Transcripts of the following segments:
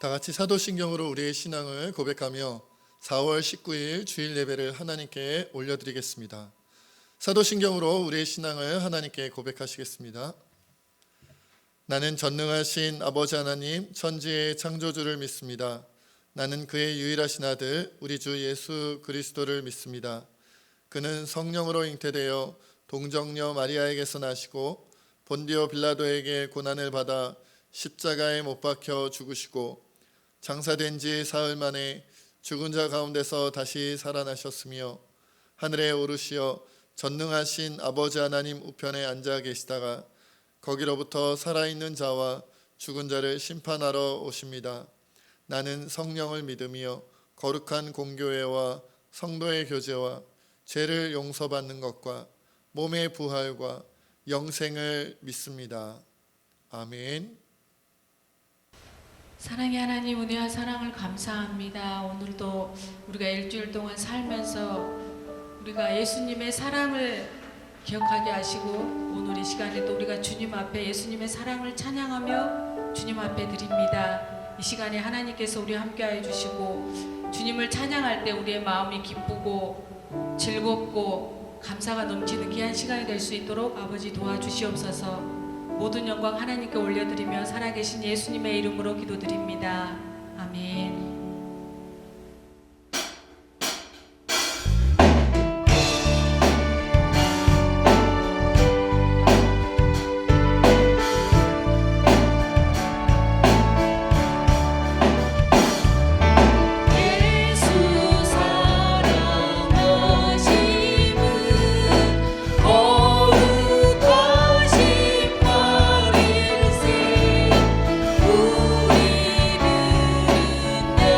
다 같이 사도신경으로 우리의 신앙을 고백하며 4월 19일 주일 예배를 하나님께 올려드리겠습니다. 사도신경으로 우리의 신앙을 하나님께 고백하시겠습니다. 나는 전능하신 아버지 하나님 천지의 창조주를 믿습니다. 나는 그의 유일하신 아들 우리 주 예수 그리스도를 믿습니다. 그는 성령으로 잉태되어 동정녀 마리아에게서 나시고 본디오 빌라도에게 고난을 받아 십자가에 못 박혀 죽으시고 장사된 지 사흘 만에 죽은 자 가운데서 다시 살아나셨으며 하늘에 오르시어 전능하신 아버지 하나님 우편에 앉아 계시다가 거기로부터 살아있는 자와 죽은 자를 심판하러 오십니다. 나는 성령을 믿으며 거룩한 공교회와 성도의 교제와 죄를 용서받는 것과 몸의 부활과 영생을 믿습니다. 아멘. 사랑의 하나님, 은혜와 사랑을 감사합니다. 오늘도 우리가 일주일 동안 살면서 우리가 예수님의 사랑을 기억하게 하시고 오늘 이 시간에도 우리가 주님 앞에 예수님의 사랑을 찬양하며 주님 앞에 드립니다. 이 시간에 하나님께서 우리와 함께하여 주시고 주님을 찬양할 때 우리의 마음이 기쁘고 즐겁고 감사가 넘치는 귀한 시간이 될 수 있도록 아버지 도와주시옵소서. 모든 영광 하나님께 올려드리며 살아계신 예수님의 이름으로 기도드립니다. 아멘. 우리를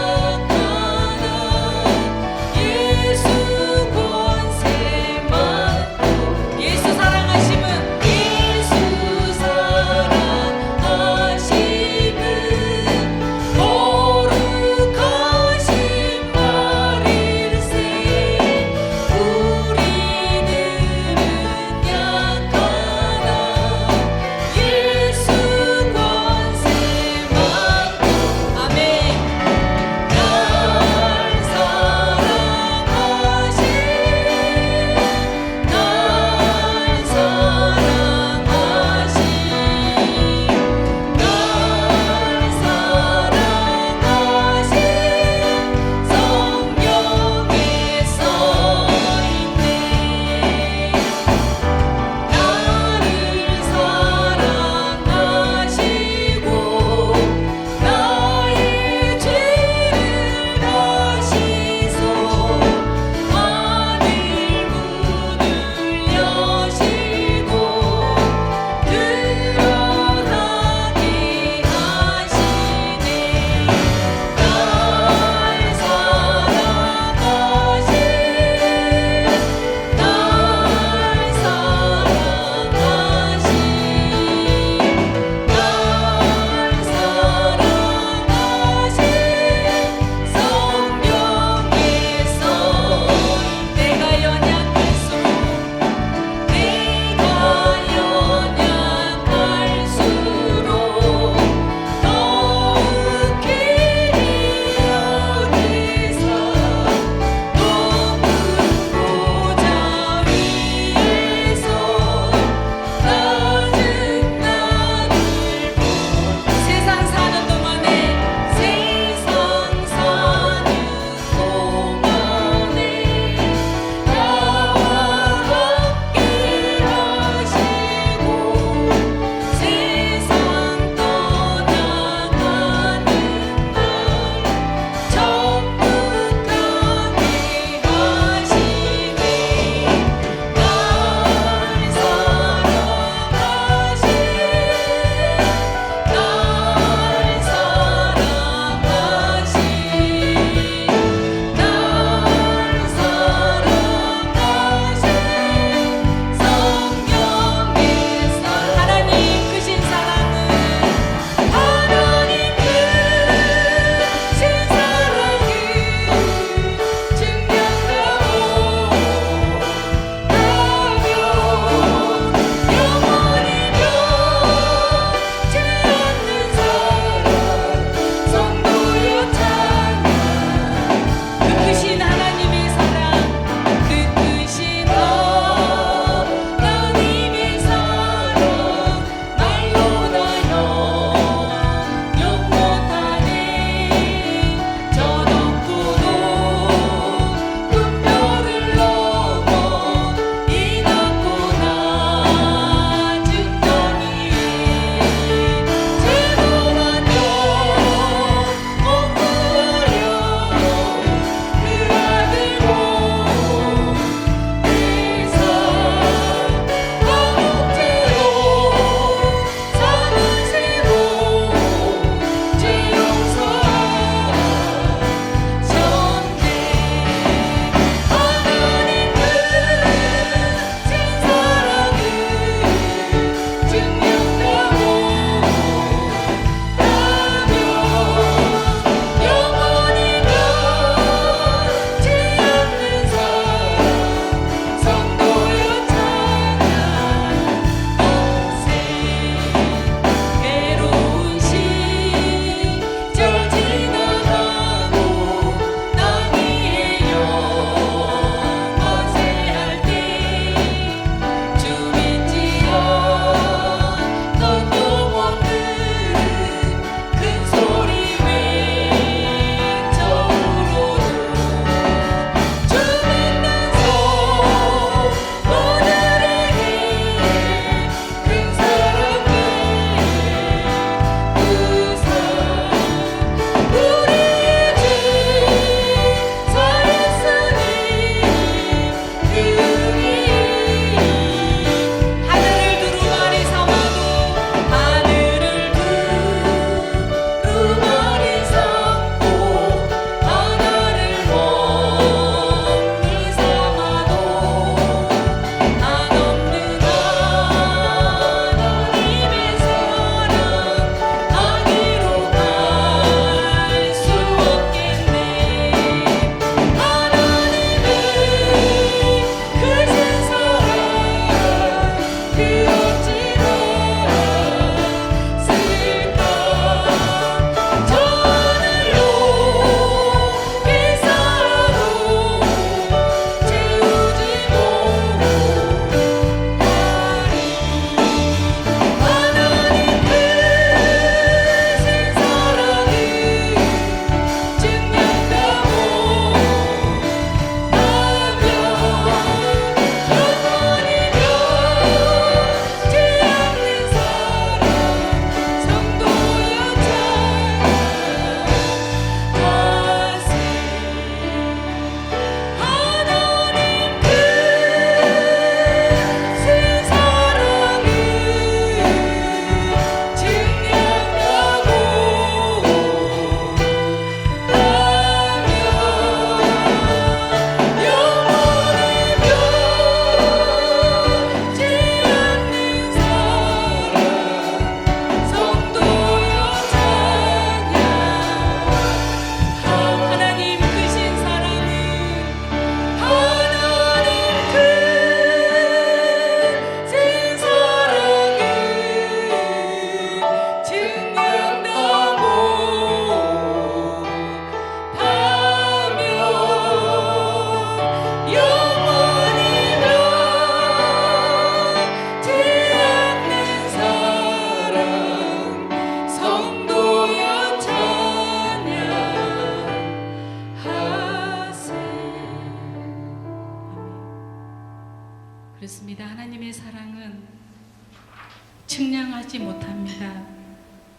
측량하지 못합니다.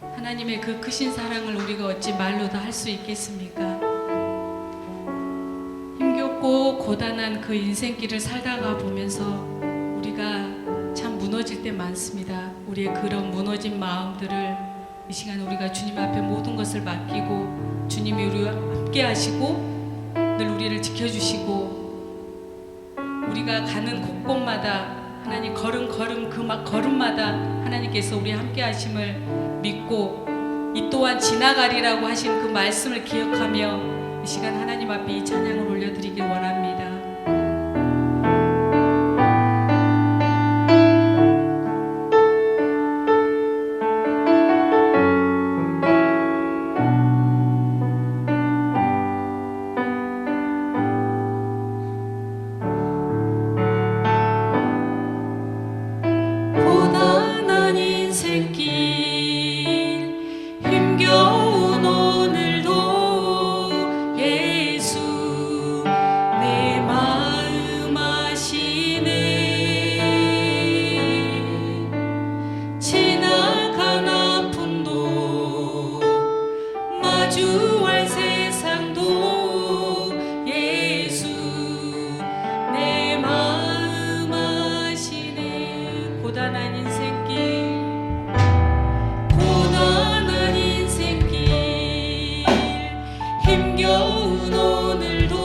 하나님의 그 크신 사랑을 우리가 어찌 말로 다 할 수 있겠습니까? 힘겹고 고단한 그 인생길을 살다가 보면서 우리가 참 무너질 때 많습니다. 우리의 그런 무너진 마음들을 이 시간 우리가 주님 앞에 모든 것을 맡기고 주님이 우리와 함께 하시고 늘 우리를 지켜주시고 우리가 가는 곳곳마다 하나님 걸음걸음 그 걸음마다 하나님께서 우리 함께 하심을 믿고 이 또한 지나가리라고 하신 그 말씀을 기억하며 이 시간 하나님 앞에 이 찬양을 올려드리길 원합니다. 고단한 인생길 힘겨운 오늘도 예수 내 마음 아시네. 지나간 아픔도 마주할 세상도 예수 내 마음 아시네. 고단한 인생길 고단한 인생길 힘겨운 오늘도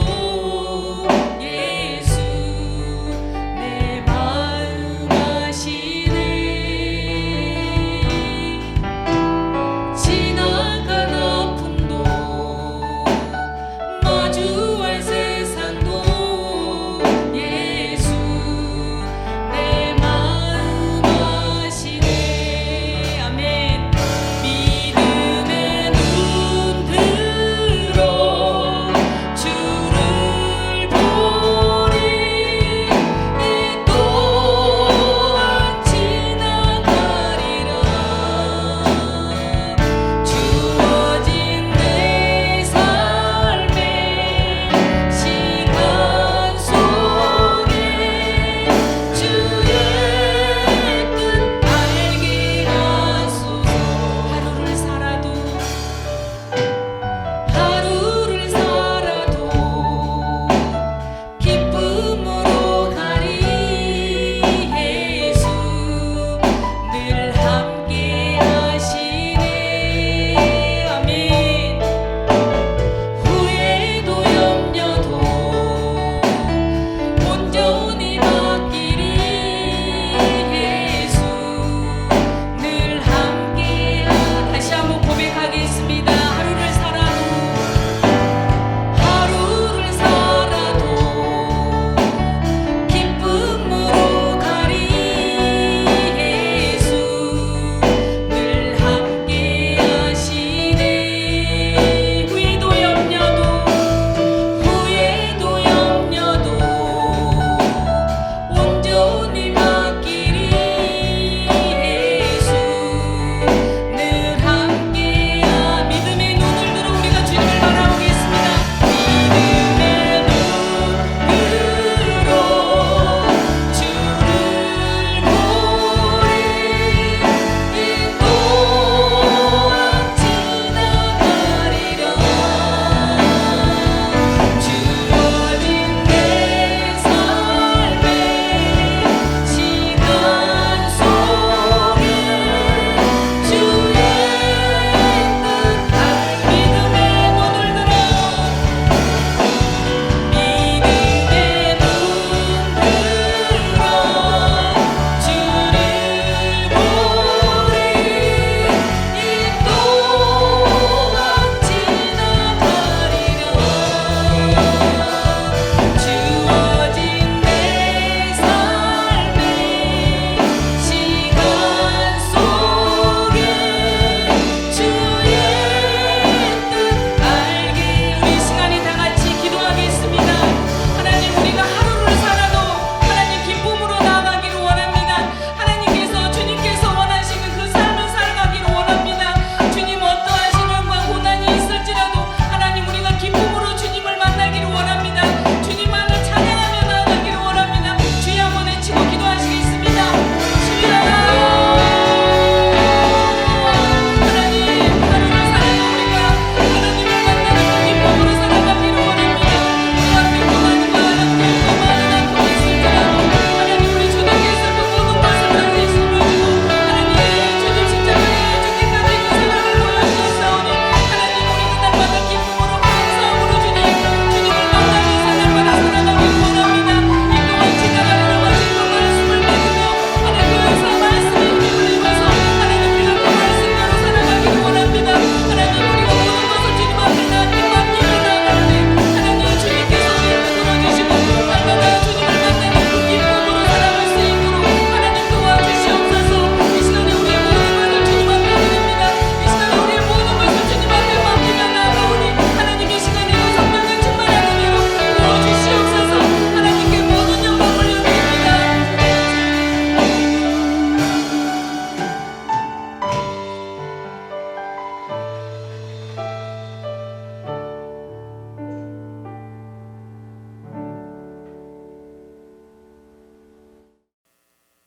예수 내 마음 아시네. 지나간 아픔도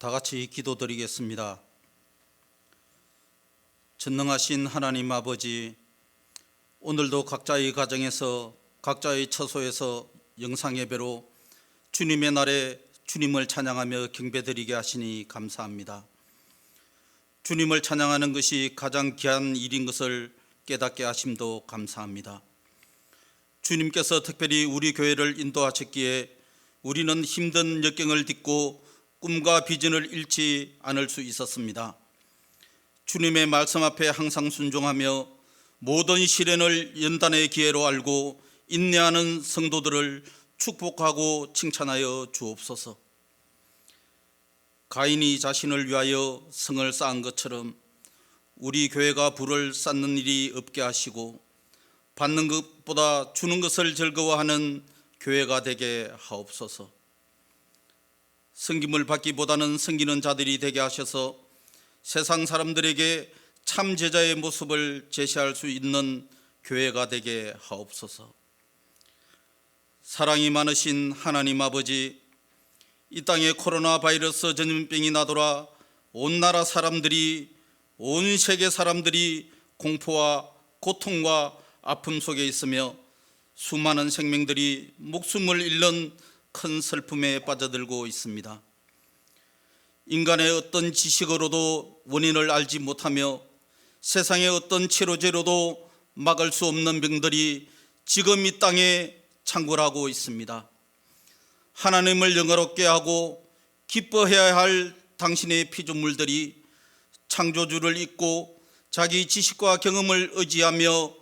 다 같이 기도드리겠습니다. 전능하신 하나님 아버지, 오늘도 각자의 가정에서 각자의 처소에서 영상예배로 주님의 날에 주님을 찬양하며 경배드리게 하시니 감사합니다. 주님을 찬양하는 것이 가장 귀한 일인 것을 깨닫게 하심도 감사합니다. 주님께서 특별히 우리 교회를 인도하셨기에 우리는 힘든 역경을 딛고 꿈과 비전을 잃지 않을 수 있었습니다. 주님의 말씀 앞에 항상 순종하며 모든 시련을 연단의 기회로 알고 인내하는 성도들을 축복하고 칭찬하여 주옵소서. 가인이 자신을 위하여 성을 쌓은 것처럼 우리 교회가 부를 쌓는 일이 없게 하시고 받는 것보다 주는 것을 즐거워하는 교회가 되게 하옵소서. 섬김을 받기보다는 섬기는 자들이 되게 하셔서 세상 사람들에게 참 제자의 모습을 제시할 수 있는 교회가 되게 하옵소서. 사랑이 많으신 하나님 아버지, 이 땅에 코로나 바이러스 전염병이 나돌아 온 나라 사람들이, 온 세계 사람들이 공포와 고통과 아픔 속에 있으며 수많은 생명들이 목숨을 잃는 큰 슬픔에 빠져들고 있습니다. 인간의 어떤 지식으로도 원인을 알지 못하며 세상의 어떤 치료제로도 막을 수 없는 병들이 지금 이 땅에 창궐하고 있습니다. 하나님을 영화롭게 하고 기뻐해야 할 당신의 피조물들이 창조주를 잊고 자기 지식과 경험을 의지하며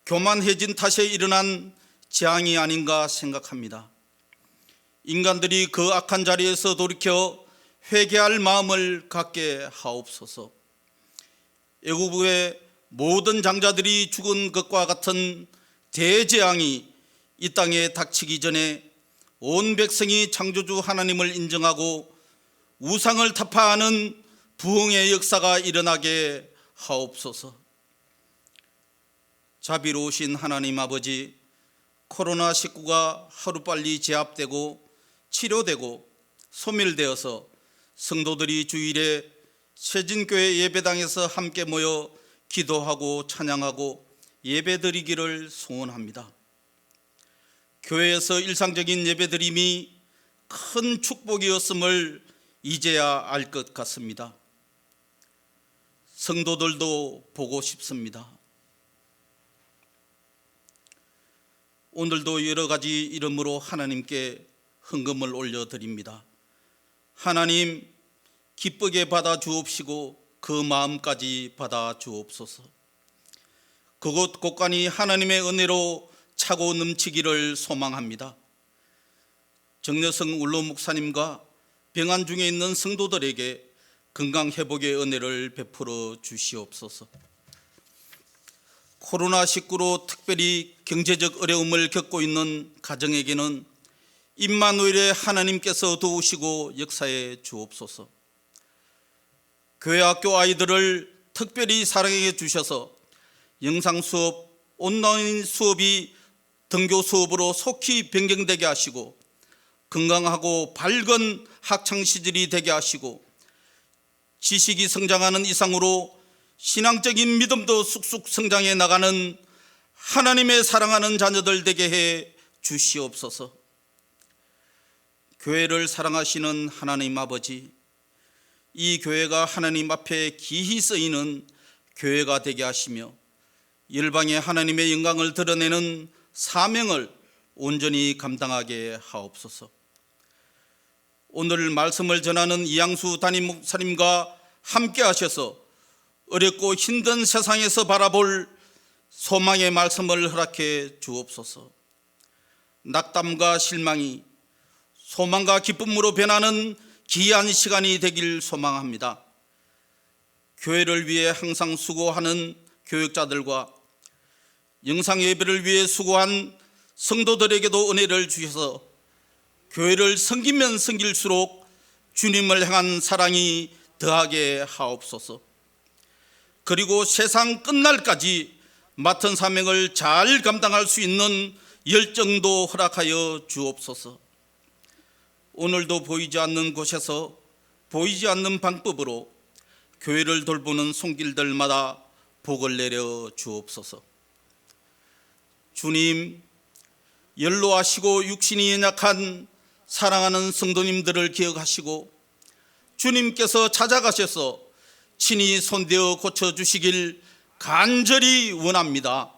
교만해진 탓에 일어난 재앙이 아닌가 생각합니다. 인간들이 그 악한 자리에서 돌이켜 회개할 마음을 갖게 하옵소서. 애국의 모든 장자들이 죽은 것과 같은 대재앙이 이 땅에 닥치기 전에 온 백성이 창조주 하나님을 인정하고 우상을 타파하는 부흥의 역사가 일어나게 하옵소서. 자비로우신 하나님 아버지, 코로나19가 하루빨리 제압되고 치료되고 소멸되어서 성도들이 주일에 세진교회 예배당에서 함께 모여 기도하고 찬양하고 예배드리기를 소원합니다. 교회에서 일상적인 예배드림이 큰 축복이었음을 이제야 알 것 같습니다. 성도들도 보고 싶습니다. 오늘도 여러 가지 이름으로 하나님께 헌금을 올려드립니다. 하나님, 기쁘게 받아 주옵시고 그 마음까지 받아 주옵소서. 그곳 곳간이 하나님의 은혜로 차고 넘치기를 소망합니다. 정여성 울로 목사님과 병환 중에 있는 성도들에게 건강 회복의 은혜를 베풀어 주시옵소서. 코로나19로 특별히 경제적 어려움을 겪고 있는 가정에게는 임마누엘의 하나님께서 도우시고 역사해 주옵소서. 교회 학교 아이들을 특별히 사랑해 주셔서 영상 수업, 온라인 수업이 등교 수업으로 속히 변경되게 하시고 건강하고 밝은 학창시절이 되게 하시고 지식이 성장하는 이상으로 신앙적인 믿음도 쑥쑥 성장해 나가는 하나님의 사랑하는 자녀들 되게 해 주시옵소서. 교회를 사랑하시는 하나님 아버지, 이 교회가 하나님 앞에 기히 쓰이는 교회가 되게 하시며 열방의 하나님의 영광을 드러내는 사명을 온전히 감당하게 하옵소서. 오늘 말씀을 전하는 이양수 담임 목사님과 함께 하셔서 어렵고 힘든 세상에서 바라볼 소망의 말씀을 허락해 주옵소서. 낙담과 실망이 소망과 기쁨으로 변하는 귀한 시간이 되길 소망합니다. 교회를 위해 항상 수고하는 교육자들과 영상 예배를 위해 수고한 성도들에게도 은혜를 주셔서 교회를 섬기면 섬길수록 주님을 향한 사랑이 더하게 하옵소서. 그리고 세상 끝날까지 맡은 사명을 잘 감당할 수 있는 열정도 허락하여 주옵소서. 오늘도 보이지 않는 곳에서 보이지 않는 방법으로 교회를 돌보는 손길들마다 복을 내려 주옵소서. 주님, 연로하시고 육신이 연약한 사랑하는 성도님들을 기억하시고 주님께서 찾아가셔서 친히 손대어 고쳐주시길 간절히 원합니다.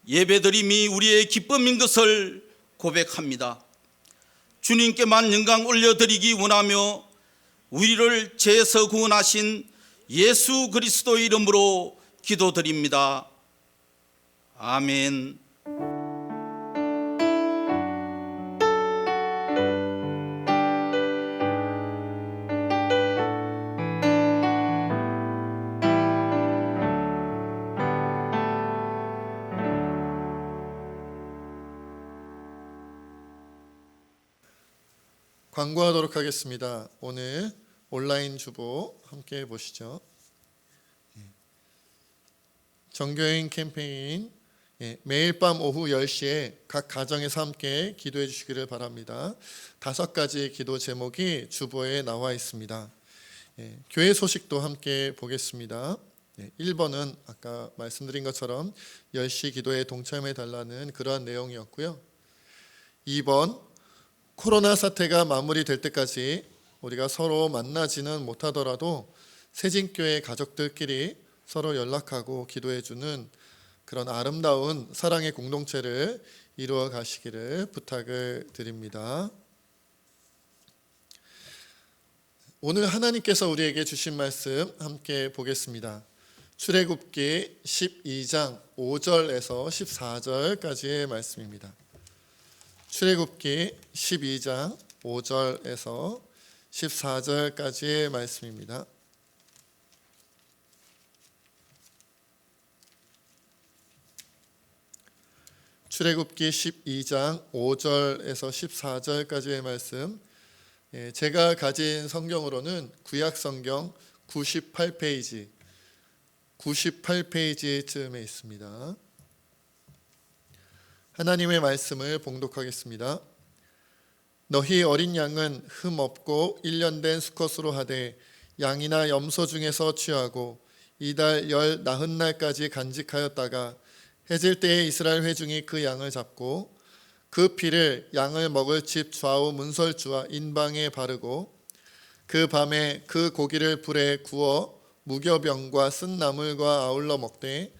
예배드림이 우리의 기쁨인 것을 고백합니다. 주님께만 영광 올려드리기 원하며 우리를 죄에서 구원하신 예수 그리스도의 이름으로 기도드립니다. 아멘. 광고하도록 하겠습니다. 오늘 온라인 주보 함께 보시죠. 정교인 캠페인 매일 밤 오후 10시에 각 가정에서 함께 기도해 주시기를 바랍니다. 5가지 기도 제목이 주보에 나와 있습니다. 교회 소식도 함께 보겠습니다. 1번은 아까 말씀드린 것처럼 10시 기도에 동참해 달라는 그러한 내용이었고요. 2번, 코로나 사태가 마무리될 때까지 우리가 서로 만나지는 못하더라도 새진교회 가족들끼리 서로 연락하고 기도해주는 그런 아름다운 사랑의 공동체를 이루어 가시기를 부탁을 드립니다. 오늘 하나님께서 우리에게 주신 말씀 함께 보겠습니다. 출애굽기 12장 5절에서 14절까지의 말씀입니다. 출애굽기 12장 5절에서 14절까지의 말씀입니다. 출애굽기 12장 5절에서 14절까지의 말씀, 제가 가진 성경으로는 구약 성경 98페이지쯤에 있습니다. 하나님의 말씀을 봉독하겠습니다. 너희 어린 양은 흠 없고 1년 된 수컷으로 하되 양이나 염소 중에서 취하고 이달 열 나흔 날까지 간직하였다가 해질 때에 이스라엘 회중이 그 양을 잡고 그 피를 양을 먹을 집 좌우 문설주와 인방에 바르고 그 밤에 그 고기를 불에 구워 무교병과 쓴 나물과 아울러 먹되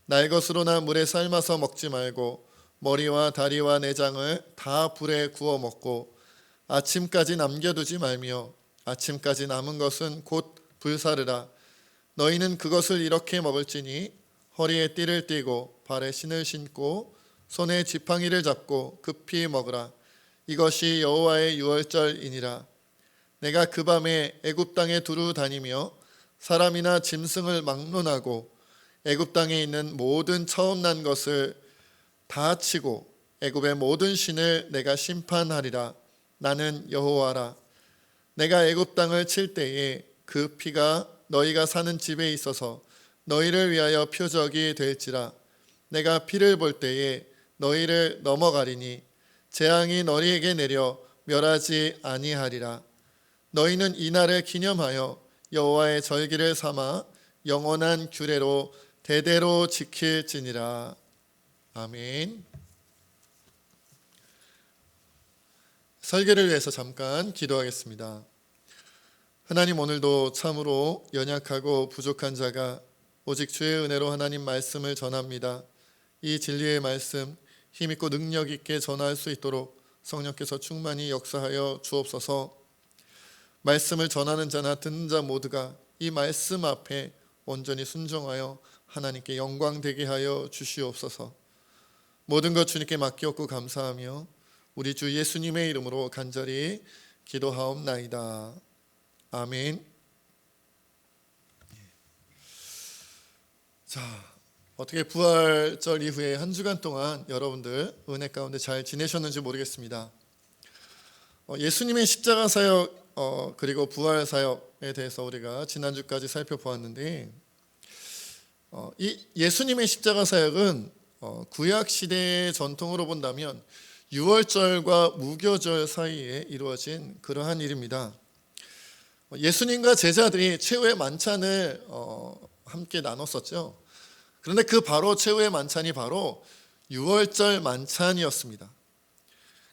날것으로나 물에 삶아서 먹지 말고 머리와 다리와 내장을 다 불에 구워 먹고 아침까지 남겨두지 말며 아침까지 남은 것은 곧 불사르라. 너희는 그것을 이렇게 먹을지니 허리에 띠를 띠고 발에 신을 신고 손에 지팡이를 잡고 급히 먹으라. 이것이 여호와의 유월절이니라. 내가 그 밤에 애굽 땅에 두루 다니며 사람이나 짐승을 막론하고 애굽 땅에 있는 모든 처음 난 것을 다 치고 애굽의 모든 신을 내가 심판하리라. 나는 여호와라. 내가 애굽 땅을 칠 때에 그 피가 너희가 사는 집에 있어서 너희를 위하여 표적이 될지라. 내가 피를 볼 때에 너희를 넘어가리니 재앙이 너희에게 내려 멸하지 아니하리라. 너희는 이날을 기념하여 여호와의 절기를 삼아 영원한 규례로 대대로 지킬지니라. 아멘. 설교를 위해서 잠깐 기도하겠습니다. 하나님, 오늘도 참으로 연약하고 부족한 자가 오직 주의 은혜로 하나님 말씀을 전합니다. 이 진리의 말씀 힘있고 능력 있게 전할 수 있도록 성령께서 충만히 역사하여 주옵소서. 말씀을 전하는 자나 듣는 자 모두가 이 말씀 앞에 온전히 순종하여 하나님께 영광 되게 하여 주시옵소서. 모든 것 주님께 맡기옵고 감사하며 우리 주 예수님의 이름으로 간절히 기도하옵나이다. 아멘. 자, 어떻게 부활절 이후에 한 주간 동안 여러분들 은혜 가운데 잘 지내셨는지 모르겠습니다. 예수님의 십자가 사역 그리고 부활 사역에 대해서 우리가 지난주까지 살펴보았는데, 이 예수님의 십자가 사역은 구약 시대의 전통으로 본다면 유월절과 무교절 사이에 이루어진 그러한 일입니다. 예수님과 제자들이 최후의 만찬을 함께 나눴었죠. 그런데 그 바로 최후의 만찬이 바로 유월절 만찬이었습니다.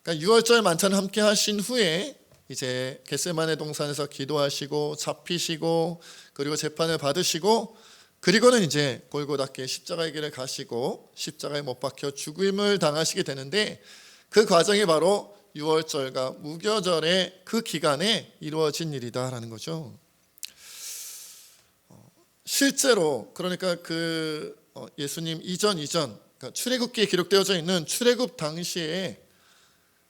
그러니까 유월절 만찬을 함께 하신 후에 이제 겟세마네 동산에서 기도하시고 잡히시고 그리고 재판을 받으시고 그리고는 이제 골고다께 십자가의 길을 가시고 십자가에 못 박혀 죽음을 당하시게 되는데 그 과정이 바로 유월절과 무교절의 그 기간에 이루어진 일이다라는 거죠. 실제로 그러니까 그 예수님 이전 그러니까 출애굽기에 기록되어져 있는 출애굽 당시에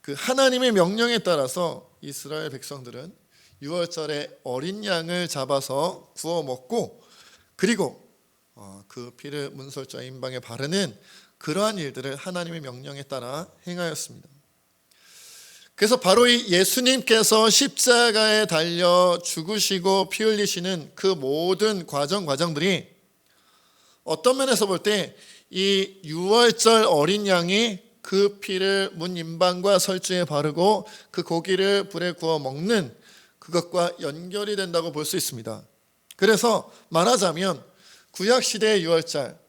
그 하나님의 명령에 따라서 이스라엘 백성들은 유월절에 어린 양을 잡아서 구워 먹고 그리고 그 피를 문설주와 임방에 바르는 그러한 일들을 하나님의 명령에 따라 행하였습니다. 그래서 바로 이 예수님께서 십자가에 달려 죽으시고 피 흘리시는 그 모든 과정들이 어떤 면에서 볼 때 이 유월절 어린 양이 그 피를 문 임방과 설주에 바르고 그 고기를 불에 구워 먹는 그것과 연결이 된다고 볼 수 있습니다. 그래서 말하자면 구약시대의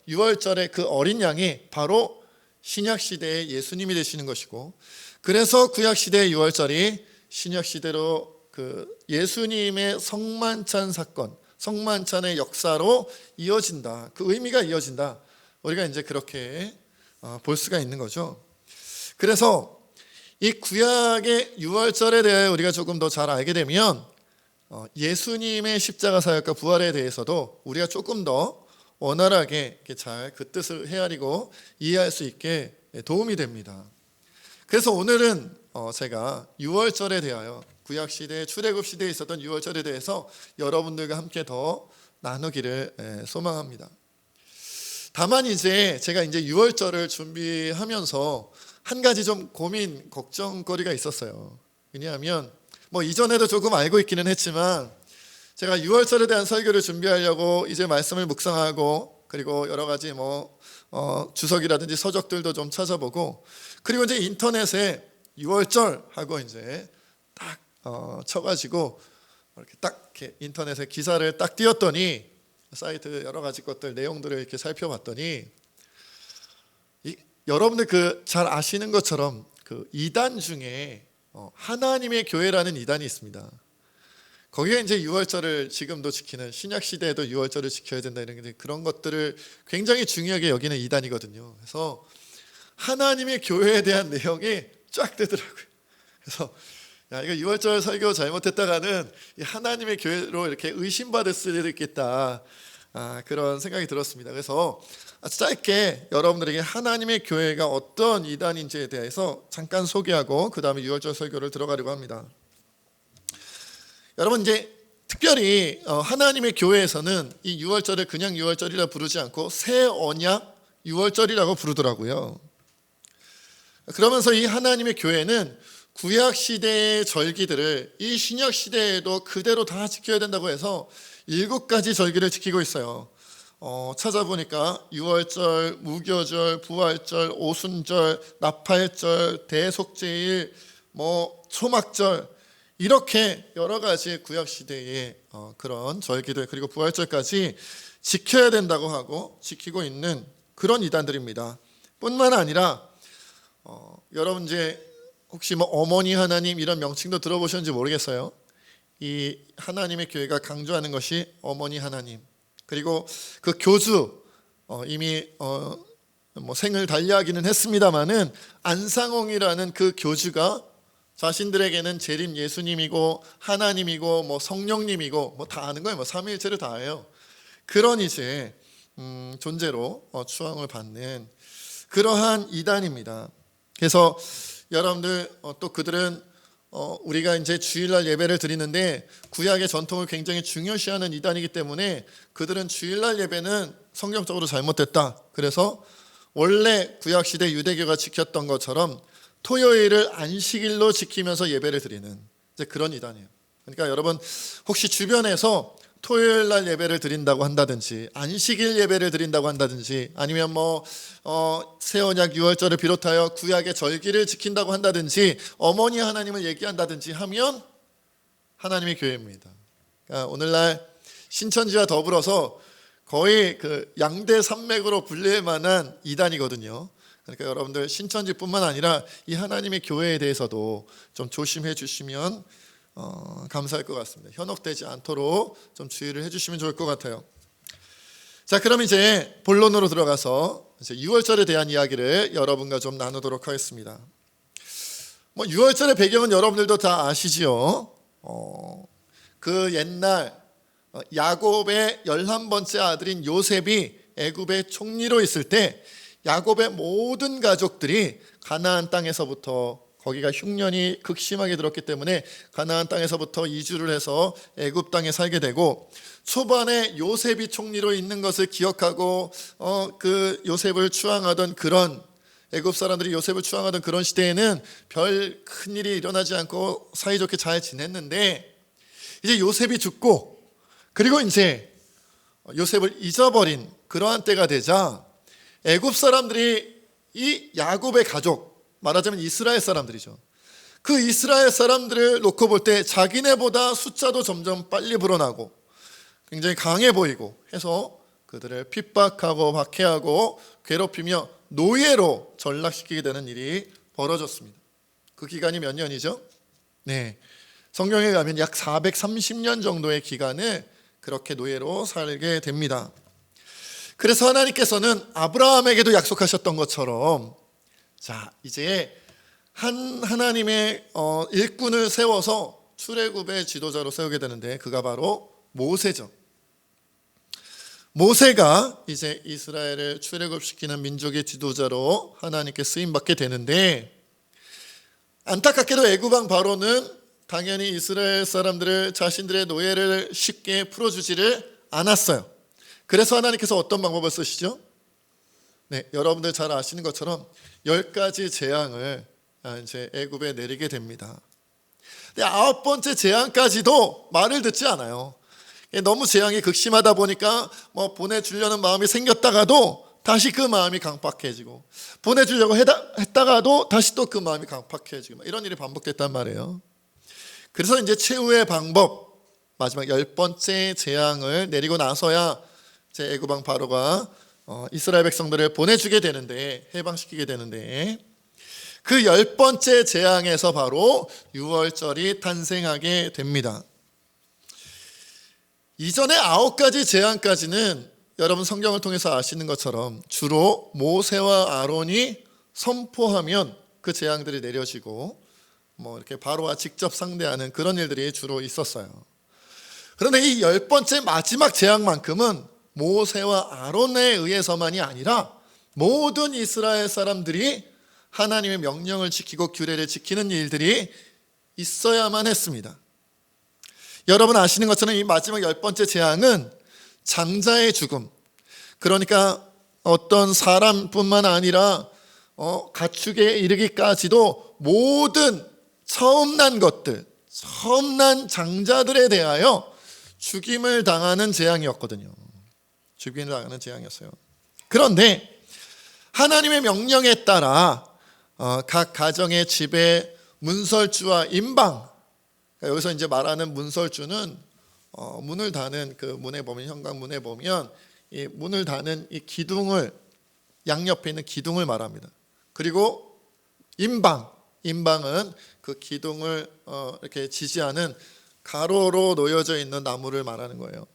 유월절의 그 어린 양이 바로 신약시대의 예수님이 되시는 것이고 그래서 구약시대의 유월절이 신약시대로 그 예수님의 성만찬 사건, 성만찬의 역사로 이어진다. 그 의미가 이어진다. 우리가 이제 그렇게 볼 수가 있는 거죠. 그래서 이 구약의 유월절에 대해 우리가 조금 더 잘 알게 되면 예수님의 십자가 사역과 부활에 대해서도 우리가 조금 더 원활하게 잘 그 뜻을 헤아리고 이해할 수 있게 도움이 됩니다. 그래서 오늘은 제가 유월절에 대하여 구약시대 출애굽 시대에 있었던 유월절에 대해서 여러분들과 함께 더 나누기를 소망합니다. 다만 이제 제가 이제 유월절을 준비하면서 한 가지 좀 고민, 걱정거리가 있었어요. 왜냐하면 뭐 이전에도 조금 알고 있기는 했지만 제가 유월절에 대한 설교를 준비하려고 이제 말씀을 묵상하고 그리고 여러 가지 주석이라든지 서적들도 좀 찾아보고 그리고 이제 인터넷에 유월절 하고 이제 딱 쳐가지고 이렇게 딱 이렇게 인터넷에 기사를 딱 띄웠더니 사이트 여러 가지 것들 내용들을 이렇게 살펴봤더니 여러분들 그 잘 아시는 것처럼 그 이단 중에 하나님의 교회라는 이단이 있습니다. 거기에 이제 유월절을 지금도 지키는 신약 시대에도 유월절을 지켜야 된다 이런 그런 것들을 굉장히 중요하게 여기는 이단이거든요. 그래서 하나님의 교회에 대한 내용이 쫙 되더라고요. 그래서 야, 이거 유월절 설교 잘못했다가는 이 하나님의 교회로 이렇게 의심받을 수도 있겠다. 그런 생각이 들었습니다. 그래서 아주 짧게 여러분들에게 하나님의 교회가 어떤 이단인지에 대해서 잠깐 소개하고 그 다음에 유월절 설교를 들어가려고 합니다. 여러분 이제 특별히 하나님의 교회에서는 이 유월절을 그냥 유월절이라 부르지 않고 새 언약 유월절이라고 부르더라고요. 그러면서 이 하나님의 교회는 구약 시대의 절기들을 이 신약 시대에도 그대로 다 지켜야 된다고 해서 7가지 절기를 지키고 있어요. 찾아보니까 유월절, 무교절, 부활절, 오순절, 나팔절, 대속제일, 초막절 이렇게 여러 가지 구약 시대의 그런 절기들 그리고 부활절까지 지켜야 된다고 하고 지키고 있는 그런 이단들입니다. 뿐만 아니라 여러분 이제 혹시 어머니 하나님 이런 명칭도 들어보셨는지 모르겠어요. 이 하나님의 교회가 강조하는 것이 어머니 하나님 그리고 그 교주 이미 생을 달리하기는 했습니다마는 안상홍이라는 그 교주가 자신들에게는 재림 예수님이고 하나님이고 성령님이고 다 아는 거예요. 삼위일체를 다 해요. 그런 이제 존재로 추앙을 받는 그러한 이단입니다. 그래서 여러분들 또 그들은 우리가 이제 주일날 예배를 드리는데 구약의 전통을 굉장히 중요시하는 이단이기 때문에 그들은 주일날 예배는 성경적으로 잘못됐다. 그래서 원래 구약 시대 유대교가 지켰던 것처럼 토요일을 안식일로 지키면서 예배를 드리는 이제 그런 이단이에요. 그러니까 여러분 혹시 주변에서 토요일 날 예배를 드린다고 한다든지 안식일 예배를 드린다고 한다든지 아니면 새 언약 유월절을 비롯하여 구약의 절기를 지킨다고 한다든지 어머니 하나님을 얘기한다든지 하면 하나님의 교회입니다. 그러니까 오늘날 신천지와 더불어서 거의 그 양대 산맥으로 불릴 만한 이단이거든요. 그러니까 여러분들 신천지뿐만 아니라 이 하나님의 교회에 대해서도 좀 조심해 주시면 감사할 것 같습니다. 현혹되지 않도록 좀 주의를 해주시면 좋을 것 같아요. 자, 그럼 이제 본론으로 들어가서 이제 유월절에 대한 이야기를 여러분과 좀 나누도록 하겠습니다. 뭐 유월절의 배경은 여러분들도 다 아시지요. 그 옛날 야곱의 11번째 아들인 요셉이 애굽의 총리로 있을 때 야곱의 모든 가족들이 가나안 땅에서부터, 거기가 흉년이 극심하게 들었기 때문에 가나안 땅에서부터 이주를 해서 애굽 땅에 살게 되고, 초반에 요셉이 총리로 있는 것을 기억하고 그 요셉을 추앙하던 그런, 애굽 사람들이 요셉을 추앙하던 그런 시대에는 별 큰일이 일어나지 않고 사이좋게 잘 지냈는데, 이제 요셉이 죽고 그리고 이제 요셉을 잊어버린 그러한 때가 되자 애굽 사람들이 이 야곱의 가족, 말하자면 이스라엘 사람들이죠. 그 이스라엘 사람들을 놓고 볼 때 자기네보다 숫자도 점점 빨리 불어나고 굉장히 강해 보이고 해서 그들을 핍박하고 박해하고 괴롭히며 노예로 전락시키게 되는 일이 벌어졌습니다. 그 기간이 몇 년이죠? 네, 성경에 가면 약 430년 정도의 기간을 그렇게 노예로 살게 됩니다. 그래서 하나님께서는 아브라함에게도 약속하셨던 것처럼, 자, 이제 하나님의 일꾼을 세워서 출애굽의 지도자로 세우게 되는데, 그가 바로 모세죠. 모세가 이제 이스라엘을 출애굽시키는 민족의 지도자로 하나님께 쓰임받게 되는데, 안타깝게도 애굽 왕 바로는 당연히 이스라엘 사람들을 자신들의 노예를 쉽게 풀어주지를 않았어요. 그래서 하나님께서 어떤 방법을 쓰시죠? 네, 여러분들 잘 아시는 것처럼 10가지 재앙을 이제 애굽에 내리게 됩니다. 근데 9번째 재앙까지도 말을 듣지 않아요. 너무 재앙이 극심하다 보니까 뭐 보내주려는 마음이 생겼다가도 다시 그 마음이 강팍해지고, 보내주려고 했다가도 다시 또 그 마음이 강팍해지고, 이런 일이 반복됐단 말이에요. 그래서 이제 최후의 방법, 마지막 10번째 재앙을 내리고 나서야 제 애굽 왕 바로가 이스라엘 백성들을 보내주게 되는데, 해방시키게 되는데, 그 10번째 재앙에서 바로 유월절이 탄생하게 됩니다. 이전의 9가지 재앙까지는 여러분 성경을 통해서 아시는 것처럼 주로 모세와 아론이 선포하면 그 재앙들이 내려지고, 뭐 이렇게 바로와 직접 상대하는 그런 일들이 주로 있었어요. 그런데 이 10번째 마지막 재앙만큼은 모세와 아론에 의해서만이 아니라 모든 이스라엘 사람들이 하나님의 명령을 지키고 규례를 지키는 일들이 있어야만 했습니다. 여러분 아시는 것처럼 이 마지막 10번째 재앙은 장자의 죽음, 그러니까 어떤 사람뿐만 아니라 가축에 이르기까지도 모든 처음 난 것들, 처음 난 장자들에 대하여 죽임을 당하는 재앙이었거든요. 죽임을 당하는 재앙이었어요. 그런데 하나님의 명령에 따라 각 가정의 집에 문설주와 임방, 여기서 이제 말하는 문설주는 문을 다는 그 문에 보면, 현관문에 보면 이 문을 다는 이 기둥을, 양옆에 있는 기둥을 말합니다. 그리고 임방은 그 기둥을 이렇게 지지하는 가로로 놓여져 있는 나무를 말하는 거예요.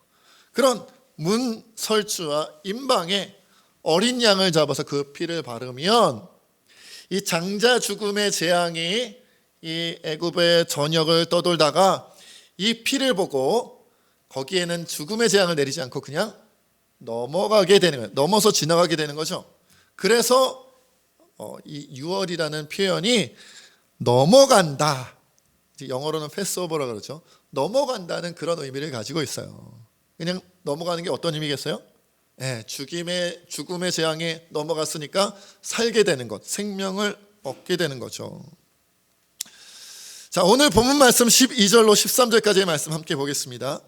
그런 문설주와 임방에 어린 양을 잡아서 그 피를 바르면 이 장자 죽음의 재앙이 이 애굽의 전역을 떠돌다가 이 피를 보고 거기에는 죽음의 재앙을 내리지 않고 그냥 넘어가게 되는 거예요. 넘어서 지나가게 되는 거죠. 그래서 이 유월이라는 표현이 넘어간다, 영어로는 패스오버라고 그러죠. 넘어간다는 그런 의미를 가지고 있어요. 그냥 넘어가는 게 어떤 의미겠어요? 네, 죽음의 재앙에 넘어갔으니까 살게 되는 것, 생명을 얻게 되는 거죠. 자, 오늘 본문 말씀 12절로 13절까지의 말씀 함께 보겠습니다.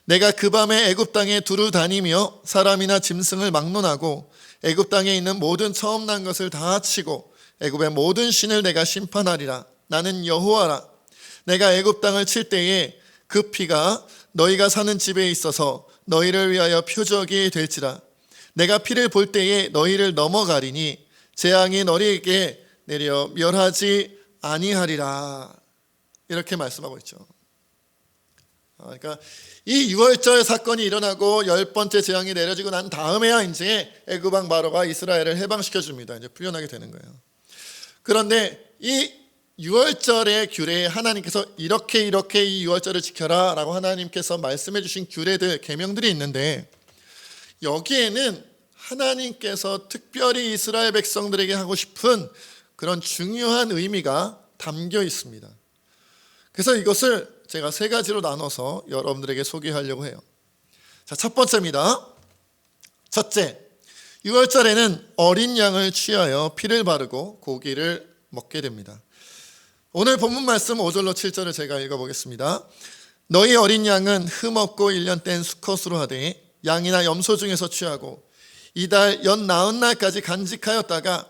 내가 그 밤에 애굽 땅에 두루 다니며 사람이나 짐승을 막론하고 애굽 땅에 있는 모든 처음 난 것을 다 치고 애굽의 모든 신을 내가 심판하리라. 나는 여호와라. 내가 애굽 땅을 칠 때에 그 피가 너희가 사는 집에 있어서 너희를 위하여 표적이 될지라. 내가 피를 볼 때에 너희를 넘어가리니 재앙이 너희에게 내려 멸하지 아니하리라. 이렇게 말씀하고 있죠. 그러니까 이 유월절 사건이 일어나고 10번째 재앙이 내려지고 난 다음에야 이제 애굽 왕 바로가 이스라엘을 해방시켜 줍니다. 이제 풀려나게 되는 거예요. 그런데 이 유월절의 규례에 하나님께서 이렇게 이 유월절을 지켜라라고 하나님께서 말씀해 주신 규례들, 계명들이 있는데, 여기에는 하나님께서 특별히 이스라엘 백성들에게 하고 싶은 그런 중요한 의미가 담겨 있습니다. 그래서 이것을 제가 3가지로 나눠서 여러분들에게 소개하려고 해요. 자, 첫 번째입니다. 첫째, 유월절에는 어린 양을 취하여 피를 바르고 고기를 먹게 됩니다. 오늘 본문 말씀 5절로 7절을 제가 읽어보겠습니다. 너희 어린 양은 흠없고 1년 된 수컷으로 하되 양이나 염소 중에서 취하고 이달 연 나은 날까지 간직하였다가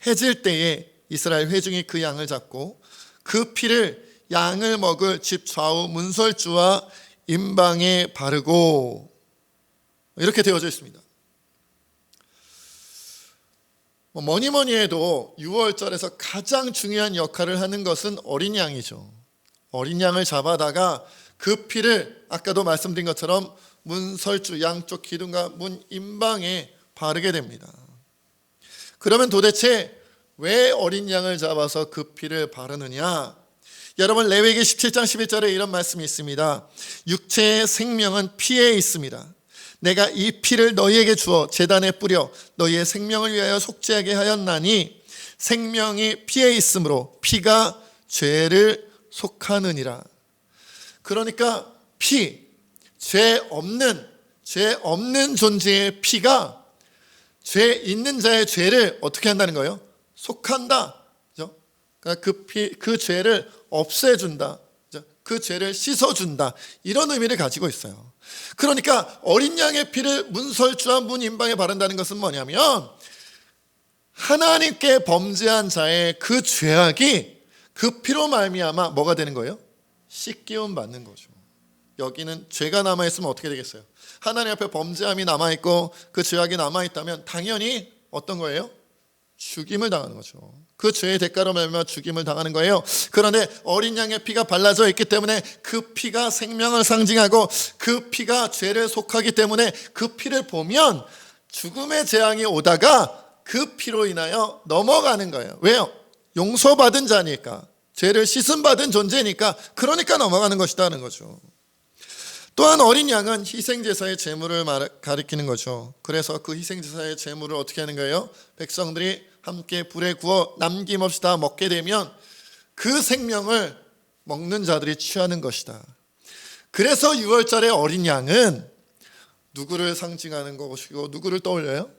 해질 때에 이스라엘 회중이 그 양을 잡고 그 피를 양을 먹을 집 좌우 문설주와 임방에 바르고, 이렇게 되어져 있습니다. 뭐니 해도 유월절에서 가장 중요한 역할을 하는 것은 어린 양이죠. 어린 양을 잡아다가 그 피를 아까도 말씀드린 것처럼 문설주 양쪽 기둥과 문 임방에 바르게 됩니다. 그러면 도대체 왜 어린 양을 잡아서 그 피를 바르느냐? 여러분, 레위기 17장 11절에 이런 말씀이 있습니다. 육체의 생명은 피에 있습니다. 내가 이 피를 너희에게 주어 제단에 뿌려 너희의 생명을 위하여 속죄하게 하였나니 생명이 피에 있으므로 피가 죄를 속하느니라. 그러니까 피, 죄 없는 존재의 피가 죄 있는 자의 죄를 어떻게 한다는 거예요? 속한다. 그러니까 그 죄를 없애준다. 그 죄를 씻어준다. 이런 의미를 가지고 있어요. 그러니까 어린 양의 피를 문설주와 문 임방에 바른다는 것은 뭐냐면, 하나님께 범죄한 자의 그 죄악이 그 피로 말미암아 뭐가 되는 거예요? 씻기움 받는 거죠. 여기는 죄가 남아있으면 어떻게 되겠어요? 하나님 앞에 범죄함이 남아있고 그 죄악이 남아있다면 당연히 어떤 거예요? 죽임을 당하는 거죠. 그 죄의 대가로 말미암아 죽임을 당하는 거예요. 그런데 어린 양의 피가 발라져 있기 때문에 그 피가 생명을 상징하고 그 피가 죄를 속하기 때문에 그 피를 보면 죽음의 재앙이 오다가 그 피로 인하여 넘어가는 거예요. 왜요? 용서받은 자니까, 죄를 씻음받은 존재니까, 그러니까 넘어가는 것이다는 거죠. 또한 어린 양은 희생제사의 제물을 가리키는 거죠. 그래서 그 희생제사의 제물을 어떻게 하는 거예요? 백성들이 함께 불에 구워 남김없이 다 먹게 되면 그 생명을 먹는 자들이 취하는 것이다. 그래서 유월절의 어린 양은 누구를 상징하는 것이고 누구를 떠올려요?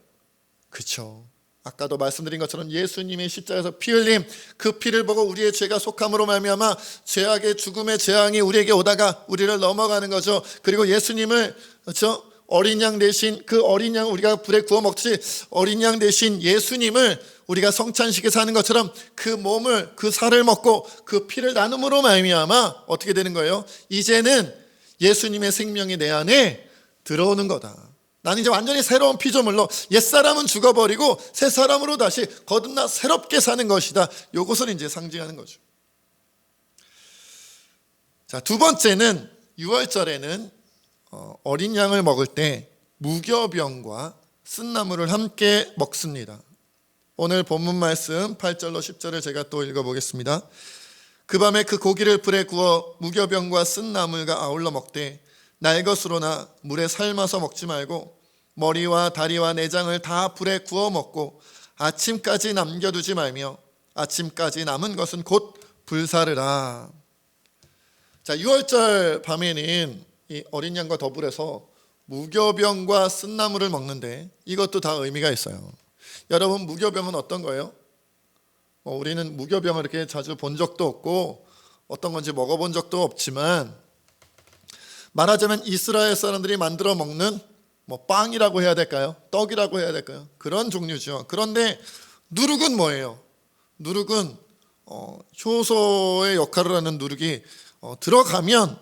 그렇죠. 아까도 말씀드린 것처럼 예수님이 십자가에서 피 흘림, 그 피를 보고 우리의 죄가 속함으로 말미암아 죄악의 죽음의 재앙이 우리에게 오다가 우리를 넘어가는 거죠. 그리고 예수님을, 그렇죠? 어린 양 대신, 그 어린 양 우리가 불에 구워 먹듯이 어린 양 대신 예수님을 우리가 성찬식에서 하는 것처럼 그 몸을, 그 살을 먹고 그 피를 나눔으로 말미암아 어떻게 되는 거예요? 이제는 예수님의 생명이 내 안에 들어오는 거다. 나는 이제 완전히 새로운 피조물로, 옛사람은 죽어버리고 새 사람으로 다시 거듭나 새롭게 사는 것이다. 이것을 이제 상징하는 거죠. 자, 두 번째는 유월절에는 어린 양을 먹을 때 무교병과 쓴나물을 함께 먹습니다. 오늘 본문 말씀 8절로 10절을 제가 또 읽어보겠습니다. 그 밤에 그 고기를 불에 구워 무교병과 쓴나물과 아울러 먹되 날 것으로나 물에 삶아서 먹지 말고 머리와 다리와 내장을 다 불에 구워 먹고 아침까지 남겨두지 말며 아침까지 남은 것은 곧 불사르라. 자, 유월절 밤에는 이 어린 양과 더불어서 무교병과 쓴나물을 먹는데 이것도 다 의미가 있어요. 여러분, 무교병은 어떤 거예요? 우리는 무교병을 이렇게 자주 본 적도 없고 어떤 건지 먹어본 적도 없지만, 말하자면 이스라엘 사람들이 만들어 먹는 빵이라고 해야 될까요? 떡이라고 해야 될까요? 그런 종류죠. 그런데 누룩은 뭐예요? 누룩은 효소의 역할을 하는 누룩이 들어가면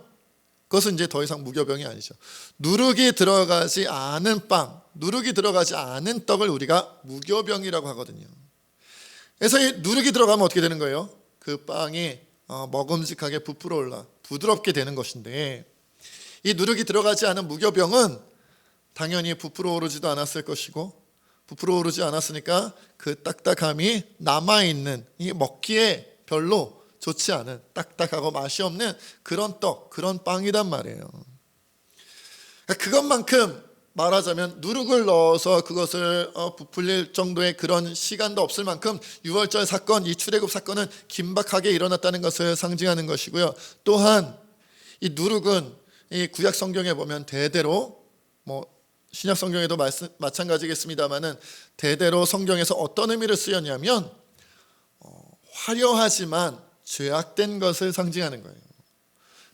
그것은 이제 더 이상 무교병이 아니죠. 누룩이 들어가지 않은 빵, 누룩이 들어가지 않은 떡을 우리가 무교병이라고 하거든요. 그래서 이 누룩이 들어가면 어떻게 되는 거예요? 그 빵이 먹음직하게 부풀어 올라 부드럽게 되는 것인데, 이 누룩이 들어가지 않은 무교병은 당연히 부풀어 오르지도 않았을 것이고, 부풀어 오르지 않았으니까 그 딱딱함이 남아있는, 이 먹기에 별로 좋지 않은, 딱딱하고 맛이 없는 그런 떡, 그런 빵이란 말이에요. 그것만큼 말하자면 누룩을 넣어서 그것을 부풀릴 정도의 그런 시간도 없을 만큼 유월절 사건, 이 출애굽 사건은 긴박하게 일어났다는 것을 상징하는 것이고요. 또한 이 누룩은 이 구약 성경에 보면 대대로, 신약 성경에도 마찬가지겠습니다만은 대대로 성경에서 어떤 의미를 쓰였냐면 화려하지만 죄악된 것을 상징하는 거예요.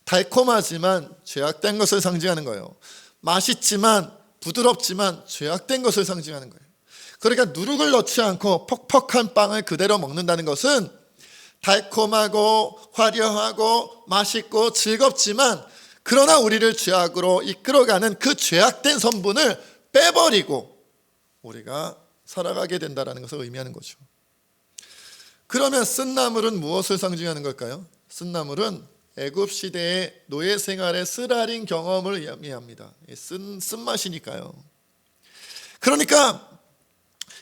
달콤하지만 죄악된 것을 상징하는 거예요. 맛있지만 부드럽지만 죄악된 것을 상징하는 거예요. 그러니까 누룩을 넣지 않고 퍽퍽한 빵을 그대로 먹는다는 것은 달콤하고 화려하고 맛있고 즐겁지만, 그러나 우리를 죄악으로 이끌어가는 그 죄악된 성분을 빼버리고 우리가 살아가게 된다는 것을 의미하는 거죠. 그러면 쓴나물은 무엇을 상징하는 걸까요? 쓴나물은 애굽 시대의 노예 생활의 쓰라린 경험을 의미합니다. 쓴맛이니까요. 그러니까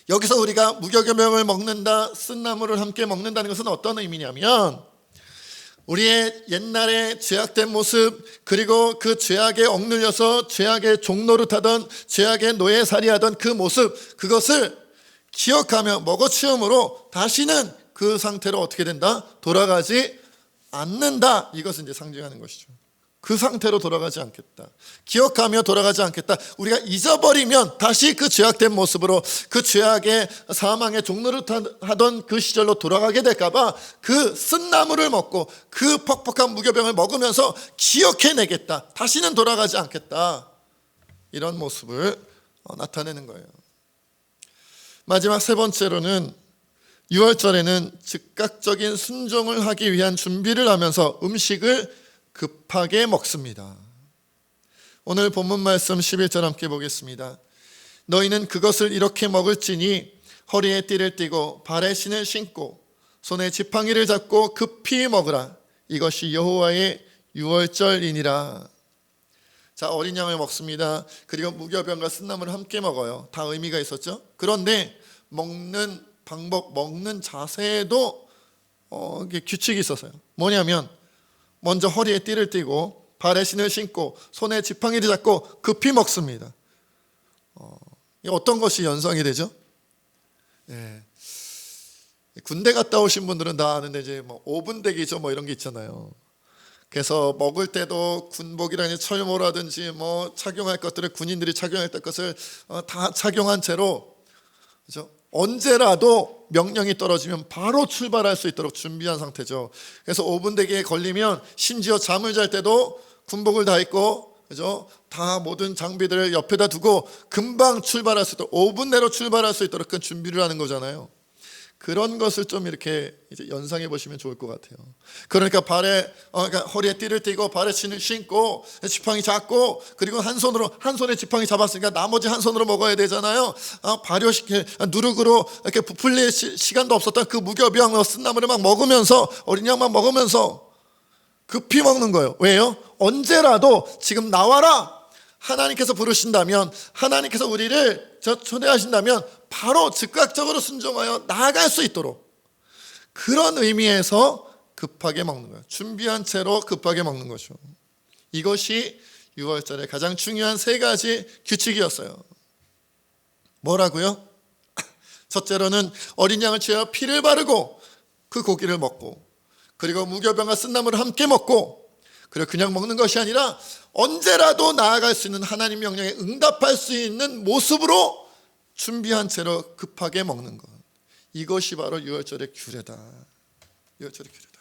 여기서 우리가 무교병을 먹는다, 쓴나물을 함께 먹는다는 것은 어떤 의미냐면, 우리의 옛날의 죄악된 모습, 그리고 그 죄악에 억눌려서 죄악의 종노릇하던, 죄악의 노예살이하던 그 모습, 그것을 기억하며 먹어치움으로 다시는 그 상태로 어떻게 된다? 돌아가지 않는다. 이것은 이제 상징하는 것이죠. 그 상태로 돌아가지 않겠다. 기억하며 돌아가지 않겠다. 우리가 잊어버리면 다시 그 죄악된 모습으로, 그 죄악의 사망의 종노릇하던 그 시절로 돌아가게 될까봐 그 쓴나물을 먹고 그 퍽퍽한 무교병을 먹으면서 기억해내겠다. 다시는 돌아가지 않겠다. 이런 모습을 나타내는 거예요. 마지막 세 번째로는 유월절에는 즉각적인 순종을 하기 위한 준비를 하면서 음식을 급하게 먹습니다. 오늘 본문 말씀 11절 함께 보겠습니다. 너희는 그것을 이렇게 먹을지니 허리에 띠를 띠고 발에 신을 신고 손에 지팡이를 잡고 급히 먹으라. 이것이 여호와의 유월절이니라. 자, 어린 양을 먹습니다. 그리고 무교병과 쓴나물을 함께 먹어요. 다 의미가 있었죠. 그런데 먹는 방법, 먹는 자세에도 규칙이 있었어요. 뭐냐면 먼저 허리에 띠를 띠고 발에 신을 신고 손에 지팡이를 잡고 급히 먹습니다. 어떤 것이 연상이 되죠? 예. 군대 갔다 오신 분들은 다 아는데 이제 5분 대기죠, 이런 게 있잖아요. 그래서 먹을 때도 군복이라든지 철모라든지 착용할 것들을 군인들이 착용했던 것을 다 착용한 채로, 그렇죠? 언제라도 명령이 떨어지면 바로 출발할 수 있도록 준비한 상태죠. 그래서 5분 대기에 걸리면 심지어 잠을 잘 때도 군복을 다 입고, 그죠? 다 모든 장비들을 옆에다 두고 금방 출발할 수 있도록, 5분 내로 출발할 수 있도록 그 준비를 하는 거잖아요. 그런 것을 좀 이렇게 이제 연상해 보시면 좋을 것 같아요. 그러니까 그러니까 허리에 띠를 띠고 발에 신을 신고 지팡이 잡고, 그리고 한 손에 지팡이 잡았으니까 나머지 한 손으로 먹어야 되잖아요. 발효시킬 누룩으로 이렇게 부풀릴 시간도 없었던 그 무교병 쓴나물을 막 먹으면서, 어린 양만 먹으면서 급히 먹는 거예요. 왜요? 언제라도 지금 나와라, 하나님께서 부르신다면, 하나님께서 우리를 초대하신다면 바로 즉각적으로 순종하여 나아갈 수 있도록, 그런 의미에서 급하게 먹는 거예요. 준비한 채로 급하게 먹는 거죠. 이것이 유월절의 가장 중요한 세 가지 규칙이었어요. 뭐라고요? 첫째로는 어린 양을 취하여 피를 바르고 그 고기를 먹고, 그리고 무교병과 쓴나물을 함께 먹고, 그리고 그냥 먹는 것이 아니라 언제라도 나아갈 수 있는 하나님 명령에 응답할 수 있는 모습으로 준비한 채로 급하게 먹는 것. 이것이 바로 유월절의 규례다. 유월절의 규례다.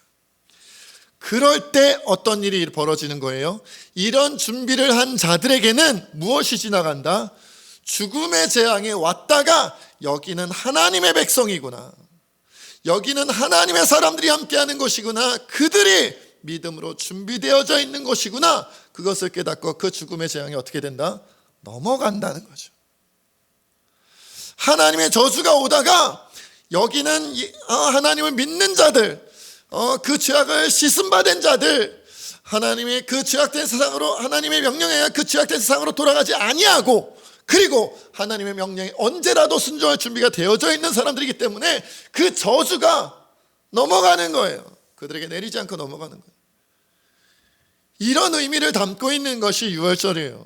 그럴 때 어떤 일이 벌어지는 거예요? 이런 준비를 한 자들에게는 무엇이 지나간다? 죽음의 재앙이 왔다가 여기는 하나님의 백성이구나, 여기는 하나님의 사람들이 함께하는 것이구나, 그들이 믿음으로 준비되어져 있는 것이구나, 그것을 깨닫고 그 죽음의 재앙이 어떻게 된다? 넘어간다는 거죠. 하나님의 저주가 오다가 여기는 하나님을 믿는 자들, 그 죄악을 씻음받은 자들, 하나님의 그 죄악된 세상으로, 하나님의 명령에 의해 그 죄악된 세상으로 돌아가지 아니하고, 그리고 하나님의 명령에 언제라도 순종할 준비가 되어져 있는 사람들이기 때문에 그 저주가 넘어가는 거예요. 그들에게 내리지 않고 넘어가는 거예요. 이런 의미를 담고 있는 것이 유월절이에요.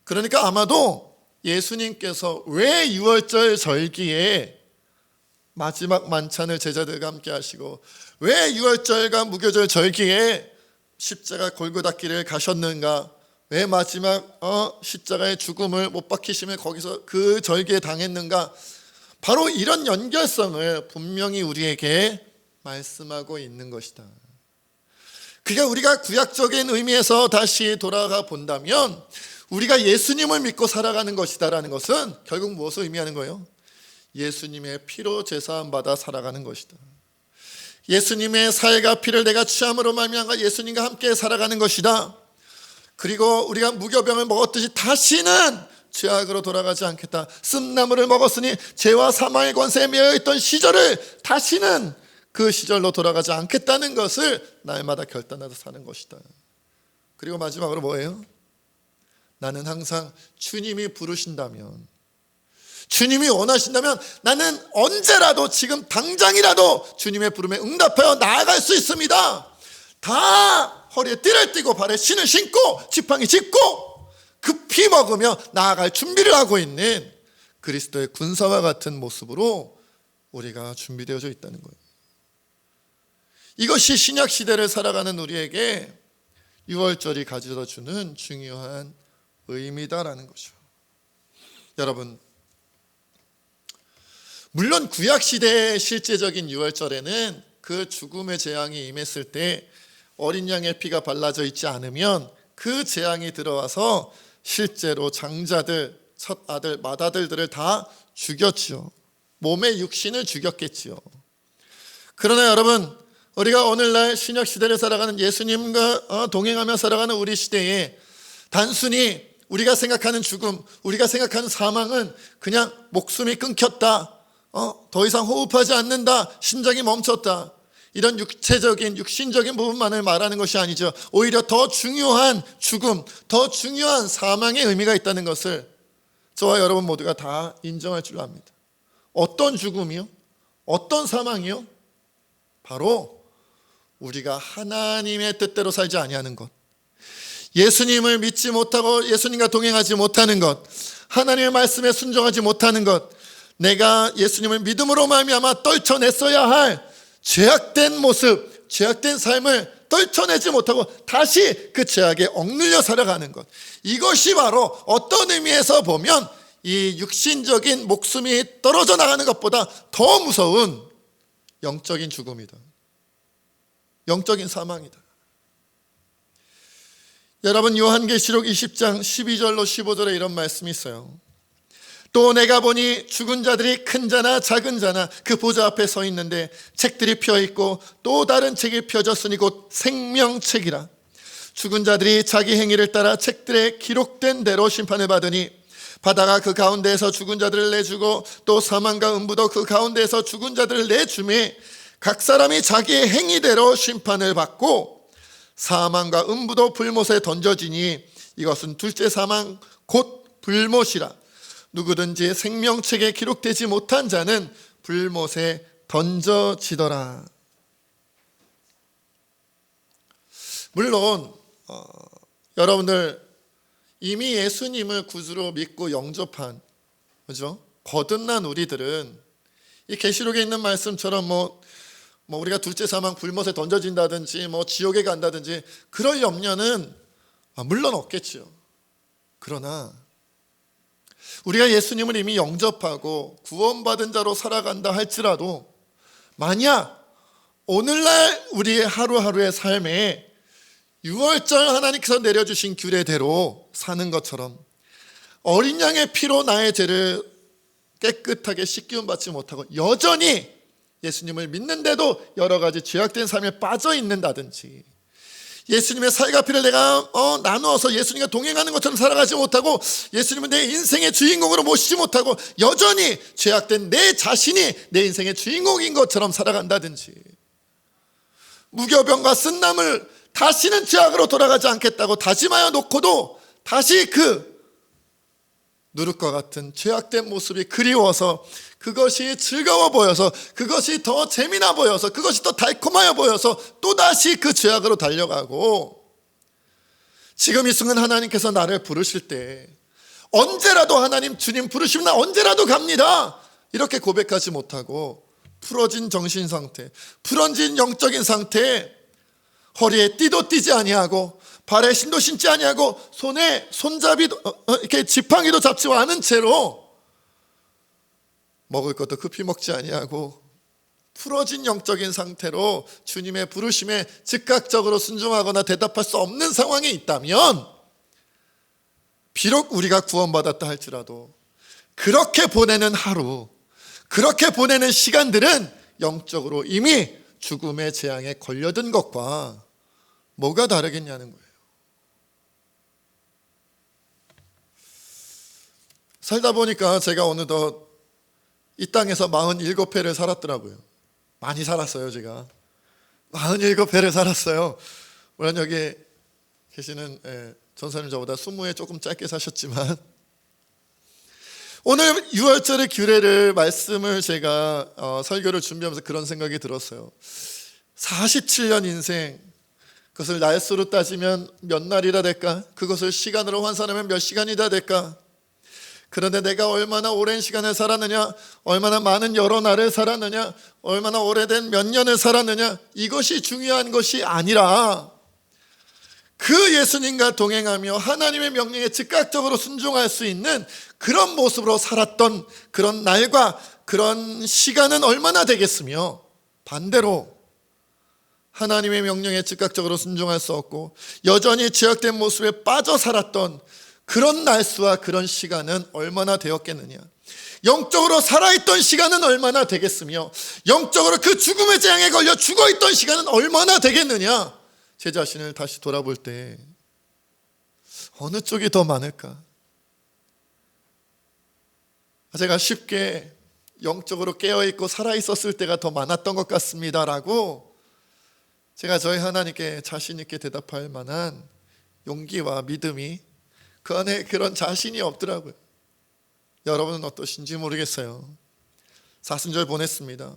그러니까 아마도 예수님께서 왜 유월절 절기에 마지막 만찬을 제자들과 함께 하시고, 왜 유월절과 무교절 절기에 십자가 골고다 길을 가셨는가, 왜 마지막 십자가의 죽음을 못 박히심을 거기서 그 절기에 당했는가, 바로 이런 연결성을 분명히 우리에게 말씀하고 있는 것이다. 그러니까 우리가 구약적인 의미에서 다시 돌아가 본다면 우리가 예수님을 믿고 살아가는 것이다라는 것은 결국 무엇을 의미하는 거예요? 예수님의 피로 제사함 받아 살아가는 것이다. 예수님의 살과 피를 내가 취함으로 말미암아 예수님과 함께 살아가는 것이다. 그리고 우리가 무교병을 먹었듯이 다시는 죄악으로 돌아가지 않겠다. 쓴나물을 먹었으니 죄와 사망의 권세에 매여있던 시절을 다시는 그 시절로 돌아가지 않겠다는 것을 날마다 결단하여 사는 것이다. 그리고 마지막으로 뭐예요? 나는 항상 주님이 부르신다면, 주님이 원하신다면 나는 언제라도, 지금 당장이라도 주님의 부름에 응답하여 나아갈 수 있습니다. 다 허리에 띠를 띠고 발에 신을 신고 지팡이 짚고 급히 먹으며 나아갈 준비를 하고 있는 그리스도의 군사와 같은 모습으로 우리가 준비되어져 있다는 거예요. 이것이 신약 시대를 살아가는 우리에게 유월절이 가져다 주는 중요한 의미다라는 거죠. 여러분, 물론 구약 시대의 실제적인 유월절에는 그 죽음의 재앙이 임했을 때 어린 양의 피가 발라져 있지 않으면 그 재앙이 들어와서 실제로 장자들, 첫 아들, 맏아들들을 다 죽였지요. 몸의 육신을 죽였겠지요. 그러나 여러분, 우리가 오늘날 신약 시대를 살아가는, 예수님과 동행하며 살아가는 우리 시대에 단순히 우리가 생각하는 죽음, 우리가 생각하는 사망은 그냥 목숨이 끊겼다, 더 이상 호흡하지 않는다, 심장이 멈췄다, 이런 육체적인, 육신적인 부분만을 말하는 것이 아니죠. 오히려 더 중요한 죽음, 더 중요한 사망의 의미가 있다는 것을 저와 여러분 모두가 다 인정할 줄 압니다. 어떤 죽음이요? 어떤 사망이요? 바로 우리가 하나님의 뜻대로 살지 아니하는 것, 예수님을 믿지 못하고 예수님과 동행하지 못하는 것, 하나님의 말씀에 순종하지 못하는 것, 내가 예수님을 믿음으로 말미암아 떨쳐냈어야 할 죄악된 모습, 죄악된 삶을 떨쳐내지 못하고 다시 그 죄악에 억눌려 살아가는 것, 이것이 바로 어떤 의미에서 보면 이 육신적인 목숨이 떨어져 나가는 것보다 더 무서운 영적인 죽음이다. 영적인 사망이다. 여러분, 요한계시록 20장 12절로 15절에 이런 말씀이 있어요. 또 내가 보니 죽은 자들이 큰 자나 작은 자나 그 보좌 앞에 서 있는데 책들이 펴있고 또 다른 책이 펴졌으니 곧 생명책이라. 죽은 자들이 자기 행위를 따라 책들에 기록된 대로 심판을 받으니 바다가 그 가운데에서 죽은 자들을 내주고 또 사망과 음부도 그 가운데에서 죽은 자들을 내주매 각 사람이 자기의 행위대로 심판을 받고 사망과 음부도 불못에 던져지니 이것은 둘째 사망 곧 불못이라. 누구든지 생명책에 기록되지 못한 자는 불못에 던져지더라. 물론 여러분들 이미 예수님을 구주로 믿고 영접한, 그죠? 거듭난 우리들은 이 계시록에 있는 말씀처럼 뭐 우리가 둘째 사망 불못에 던져진다든지 지옥에 간다든지 그럴 염려는 물론 없겠지요. 그러나 우리가 예수님을 이미 영접하고 구원받은 자로 살아간다 할지라도 만약 오늘날 우리의 하루하루의 삶에 유월절 하나님께서 내려주신 규례대로 사는 것처럼 어린 양의 피로 나의 죄를 깨끗하게 씻기움 받지 못하고 여전히 예수님을 믿는데도 여러 가지 죄악된 삶에 빠져 있는다든지 예수님의 살과 피를 내가 나누어서 예수님과 동행하는 것처럼 살아가지 못하고 예수님은 내 인생의 주인공으로 모시지 못하고 여전히 죄악된 내 자신이 내 인생의 주인공인 것처럼 살아간다든지, 무교병과 쓴남을 다시는 죄악으로 돌아가지 않겠다고 다짐하여 놓고도 다시 그 누룩과 같은 죄악된 모습이 그리워서, 그것이 즐거워 보여서, 그것이 더 재미나 보여서, 그것이 더 달콤하여 보여서 또다시 그 죄악으로 달려가고, 지금 이 순간 하나님께서 나를 부르실 때 언제라도 하나님 주님 부르시면 나 언제라도 갑니다 이렇게 고백하지 못하고 풀어진 정신 상태, 풀어진 영적인 상태, 허리에 띠도 띠지 아니하고 발에 신도 신지 아니하고 손에 손잡이도 이렇게 지팡이도 잡지 않은 채로 먹을 것도 급히 먹지 아니하고 풀어진 영적인 상태로 주님의 부르심에 즉각적으로 순종하거나 대답할 수 없는 상황이 있다면, 비록 우리가 구원받았다 할지라도 그렇게 보내는 하루, 그렇게 보내는 시간들은 영적으로 이미 죽음의 재앙에 걸려든 것과 뭐가 다르겠냐는 거예요. 살다 보니까 제가 어느덧 이 땅에서 47회를 살았더라고요. 많이 살았어요. 제가 47회를 살았어요. 물론 여기 계시는 전사님 저보다 20회 조금 짧게 사셨지만, 오늘 6월절의 규례를 말씀을 제가 설교를 준비하면서 그런 생각이 들었어요. 47년 인생, 그것을 날수로 따지면 몇 날이나 될까? 그것을 시간으로 환산하면 몇 시간이나 될까? 그런데 내가 얼마나 오랜 시간을 살았느냐, 얼마나 많은 여러 날을 살았느냐, 얼마나 오래된 몇 년을 살았느냐, 이것이 중요한 것이 아니라 그 예수님과 동행하며 하나님의 명령에 즉각적으로 순종할 수 있는 그런 모습으로 살았던 그런 날과 그런 시간은 얼마나 되겠으며, 반대로 하나님의 명령에 즉각적으로 순종할 수 없고 여전히 죄악된 모습에 빠져 살았던 그런 날수와 그런 시간은 얼마나 되었겠느냐, 영적으로 살아있던 시간은 얼마나 되겠으며 영적으로 그 죽음의 재앙에 걸려 죽어있던 시간은 얼마나 되겠느냐, 제 자신을 다시 돌아볼 때 어느 쪽이 더 많을까? 제가 쉽게 영적으로 깨어있고 살아있었을 때가 더 많았던 것 같습니다 라고 제가 저희 하나님께 자신 있게 대답할 만한 용기와 믿음이, 그 안에 그런 자신이 없더라고요. 여러분은 어떠신지 모르겠어요. 사순절 보냈습니다.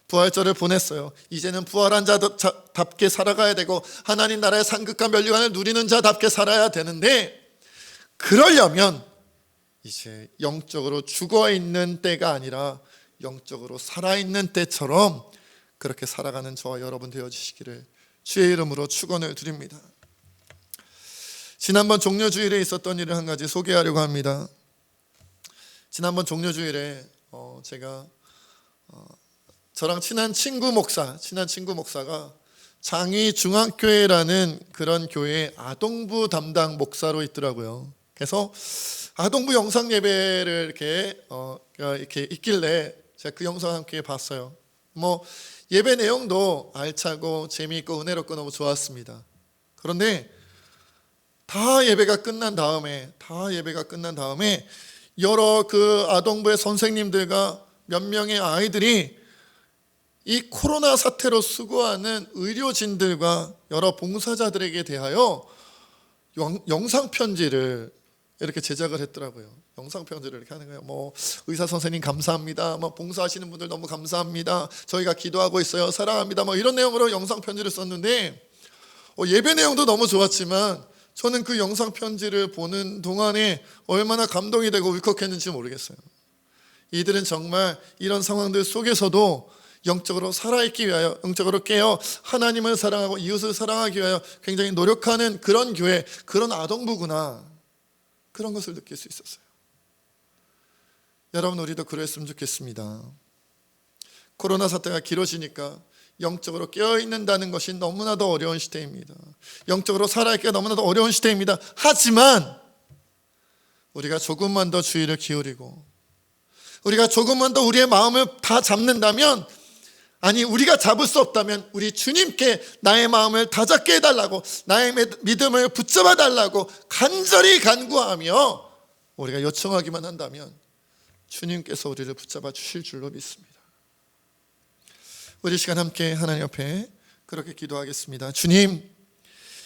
부활절을 보냈어요. 이제는 부활한 자답게 살아가야 되고 하나님 나라의 상급과 면류관을 누리는 자답게 살아야 되는데, 그러려면 이제 영적으로 죽어있는 때가 아니라 영적으로 살아있는 때처럼 그렇게 살아가는 저와 여러분 되어주시기를 주의 이름으로 축원을 드립니다. 지난번 종료주일에 있었던 일을 한 가지 소개하려고 합니다. 지난번 종료주일에 제가 저랑 친한 친구 목사가 장위중앙교회라는 그런 교회의 아동부 담당 목사로 있더라고요. 그래서 아동부 영상 예배를 이렇게 있길래 제가 그 영상 함께 봤어요. 예배 내용도 알차고 재미있고 은혜롭고 너무 좋았습니다. 그런데 다 예배가 끝난 다음에 여러 그 아동부의 선생님들과 몇 명의 아이들이 이 코로나 사태로 수고하는 의료진들과 여러 봉사자들에게 대하여 영상 편지를 이렇게 제작을 했더라고요. 영상 편지를 이렇게 하는 거예요. 의사 선생님 감사합니다. 봉사하시는 분들 너무 감사합니다. 저희가 기도하고 있어요. 사랑합니다. 이런 내용으로 영상 편지를 썼는데, 예배 내용도 너무 좋았지만 저는 그 영상 편지를 보는 동안에 얼마나 감동이 되고 울컥했는지 모르겠어요. 이들은 정말 이런 상황들 속에서도 영적으로 살아있기 위하여, 영적으로 깨어 하나님을 사랑하고 이웃을 사랑하기 위하여 굉장히 노력하는 그런 교회, 그런 아동부구나, 그런 것을 느낄 수 있었어요. 여러분, 우리도 그랬으면 좋겠습니다. 코로나 사태가 길어지니까 영적으로 깨어있는다는 것이 너무나도 어려운 시대입니다. 영적으로 살아있기가 너무나도 어려운 시대입니다. 하지만 우리가 조금만 더 주의를 기울이고 우리가 조금만 더 우리의 마음을 다 잡는다면 아니 우리가 잡을 수 없다면 우리 주님께 나의 마음을 다잡게 해달라고, 나의 믿음을 붙잡아 달라고 간절히 간구하며 우리가 요청하기만 한다면 주님께서 우리를 붙잡아 주실 줄로 믿습니다. 우리 시간 함께 하나님 앞에 그렇게 기도하겠습니다. 주님,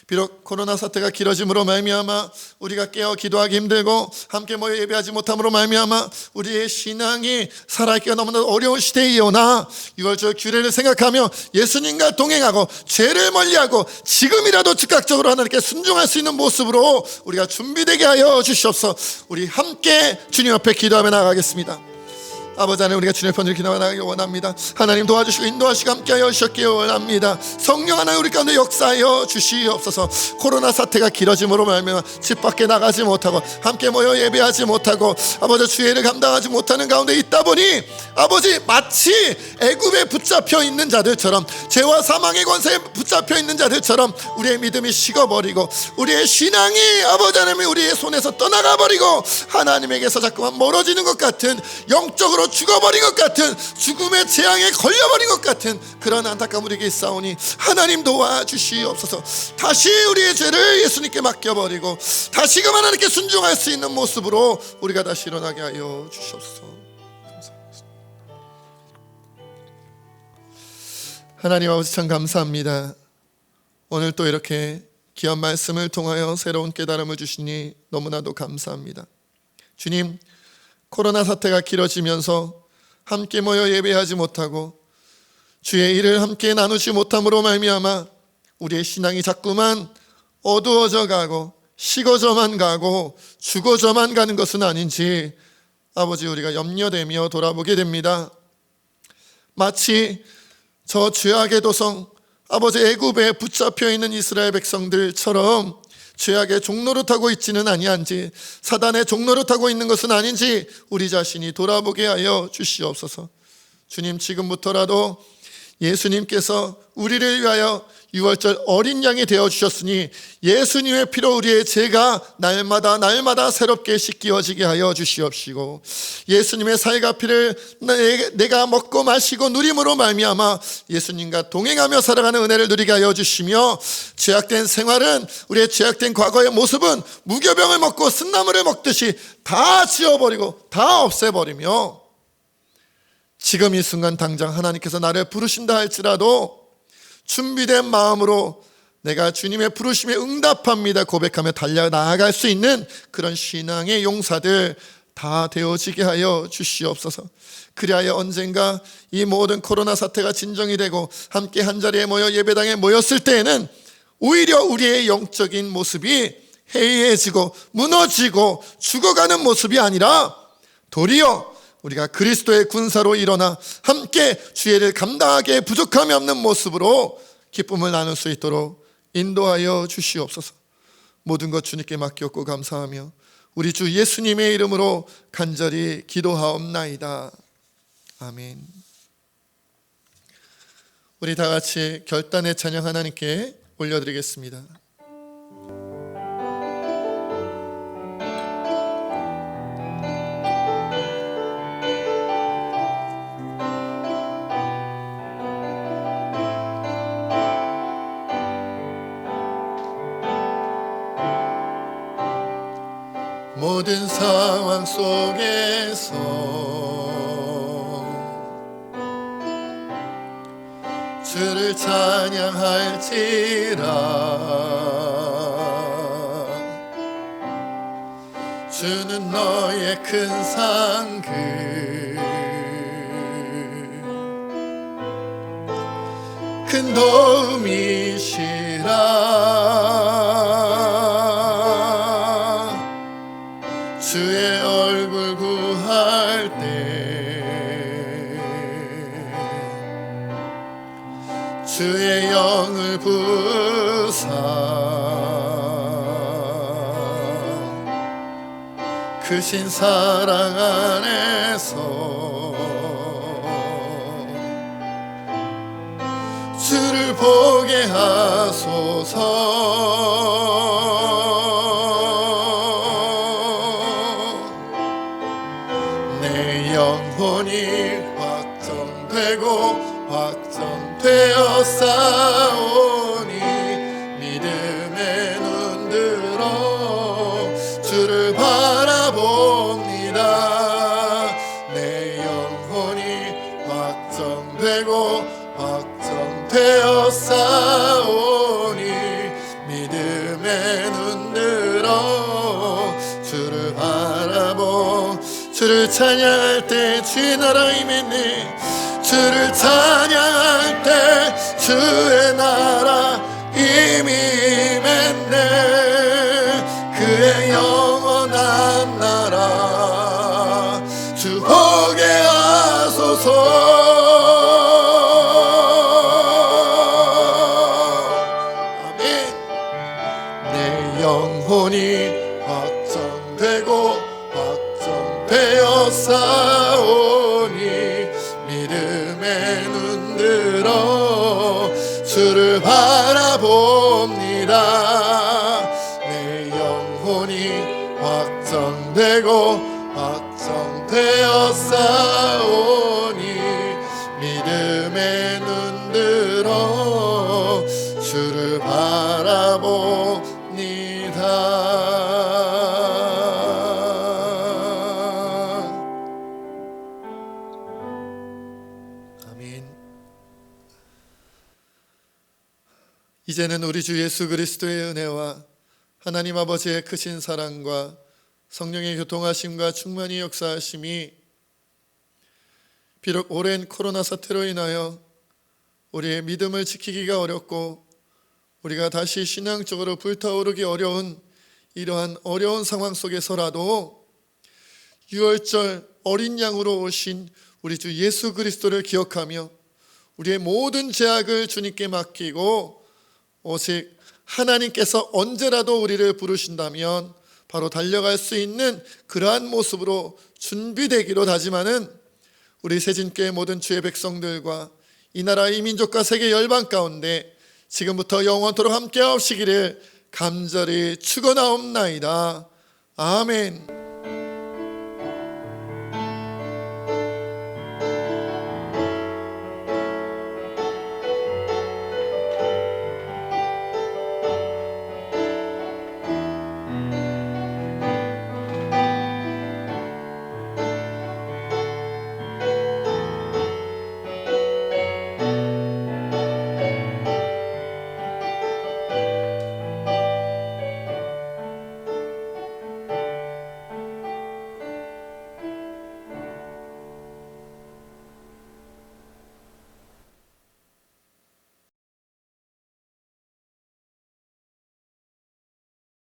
비록 코로나 사태가 길어짐으로 말미암아 우리가 깨어 기도하기 힘들고 함께 모여 예배하지 못함으로 말미암아 우리의 신앙이 살아있기가 너무나 어려운 시대이오나 6월절 규례를 생각하며 예수님과 동행하고 죄를 멀리하고 지금이라도 즉각적으로 하나님께 순종할 수 있는 모습으로 우리가 준비되게 하여 주시옵소서. 우리 함께 주님 앞에 기도하며 나가겠습니다. 아버지 하나님, 우리가 주님의 편을 기도하며 나가기 원합니다. 하나님 도와주시고 인도하시고 함께하여 주시기 원합니다. 성령 하나님 우리 가운데 역사하여 주시옵소서. 코로나 사태가 길어짐으로 말미암아 집 밖에 나가지 못하고 함께 모여 예배하지 못하고 아버지 주의를 감당하지 못하는 가운데 있다 보니 아버지 마치 애굽에 붙잡혀 있는 자들처럼, 죄와 사망의 권세에 붙잡혀 있는 자들처럼 우리의 믿음이 식어버리고 우리의 신앙이 아버지 하나님 우리의 손에서 떠나가 버리고 하나님에게서 자꾸만 멀어지는 것 같은, 영적으로 죽어버린 것 같은, 죽음의 재앙에 걸려버린 것 같은 그런 안타까움 우리에게 있사오니 하나님 도와주시옵소서. 다시 우리의 죄를 예수님께 맡겨버리고 다시금 하나님께 순종할 수 있는 모습으로 우리가 다시 일어나게 하여 주시옵소서. 하나님 아버지 참 감사합니다. 오늘 또 이렇게 귀한 말씀을 통하여 새로운 깨달음을 주시니 너무나도 감사합니다. 주님, 코로나 사태가 길어지면서 함께 모여 예배하지 못하고 주의 일을 함께 나누지 못함으로 말미암아 우리의 신앙이 자꾸만 어두워져 가고 식어져만 가고 죽어져만 가는 것은 아닌지 아버지 우리가 염려되며 돌아보게 됩니다. 마치 저 죄악의 도성 아버지 애굽에 붙잡혀 있는 이스라엘 백성들처럼 죄악의 종로를 타고 있지는 아니한지, 사단의 종로를 타고 있는 것은 아닌지 우리 자신이 돌아보게 하여 주시옵소서. 주님, 지금부터라도 예수님께서 우리를 위하여 6월절 어린 양이 되어주셨으니 예수님의 피로 우리의 죄가 날마다 새롭게 씻기어지게 하여 주시옵시고, 예수님의 살과 피를 내가 먹고 마시고 누림으로 말미암아 예수님과 동행하며 살아가는 은혜를 누리게 하여 주시며, 죄악된 생활은, 우리의 죄악된 과거의 모습은 무교병을 먹고 쓴나물을 먹듯이 다 지워버리고 다 없애버리며 지금 이 순간 당장 하나님께서 나를 부르신다 할지라도 준비된 마음으로 내가 주님의 부르심에 응답합니다 고백하며 달려나아갈 수 있는 그런 신앙의 용사들 다 되어지게 하여 주시옵소서. 그리하여 언젠가 이 모든 코로나 사태가 진정이 되고 함께 한자리에 모여 예배당에 모였을 때에는 오히려 우리의 영적인 모습이 해이해지고 무너지고 죽어가는 모습이 아니라 도리어 우리가 그리스도의 군사로 일어나 함께 주의를 감당하기에 부족함이 없는 모습으로 기쁨을 나눌 수 있도록 인도하여 주시옵소서. 모든 것 주님께 맡겼고 감사하며 우리 주 예수님의 이름으로 간절히 기도하옵나이다. 아멘. 우리 다 같이 결단의 찬양 하나님께 올려드리겠습니다. 모든 상황 속에서 주를 찬양할지라. 주는 너의 큰 상급, 큰 도움이시라. 주의 얼굴 구할 때 주의 영을 부사 크신 사랑 안에서 주를 보게 하소서. 영혼이 확정되고 확정되어 싸우니 믿음의 눈 들어 주를 바라봅니다. 내 영혼이 확정되고 확정되어 싸우니 믿음의 눈 들어 주를 바라보 주를 찬양할 때 주의 나라 임했네. 주를 찬양할 때 주의 나라 이미 임했네. 그의 영원한 나라 주 보게 하소서. 아멘. 내 영혼이 확정되고 확정되어 싸우니 믿음의 눈 들어 주를 바라봅니다. 내 영혼이 확정되고 확정되어 싸우니 믿음의 눈 들어 주를 바라봅니다. 이제는 우리 주 예수 그리스도의 은혜와 하나님 아버지의 크신 사랑과 성령의 교통하심과 충만히 역사하심이 비록 오랜 코로나 사태로 인하여 우리의 믿음을 지키기가 어렵고 우리가 다시 신앙적으로 불타오르기 어려운 이러한 어려운 상황 속에서라도 유월절 어린 양으로 오신 우리 주 예수 그리스도를 기억하며 우리의 모든 죄악을 주님께 맡기고 오직 하나님께서 언제라도 우리를 부르신다면 바로 달려갈 수 있는 그러한 모습으로 준비되기로 다짐하는 우리 새진교회 모든 주의 백성들과 이 나라 이 민족과 세계 열방 가운데 지금부터 영원토록 함께 하시기를 간절히 축원하옵나이다. 아멘.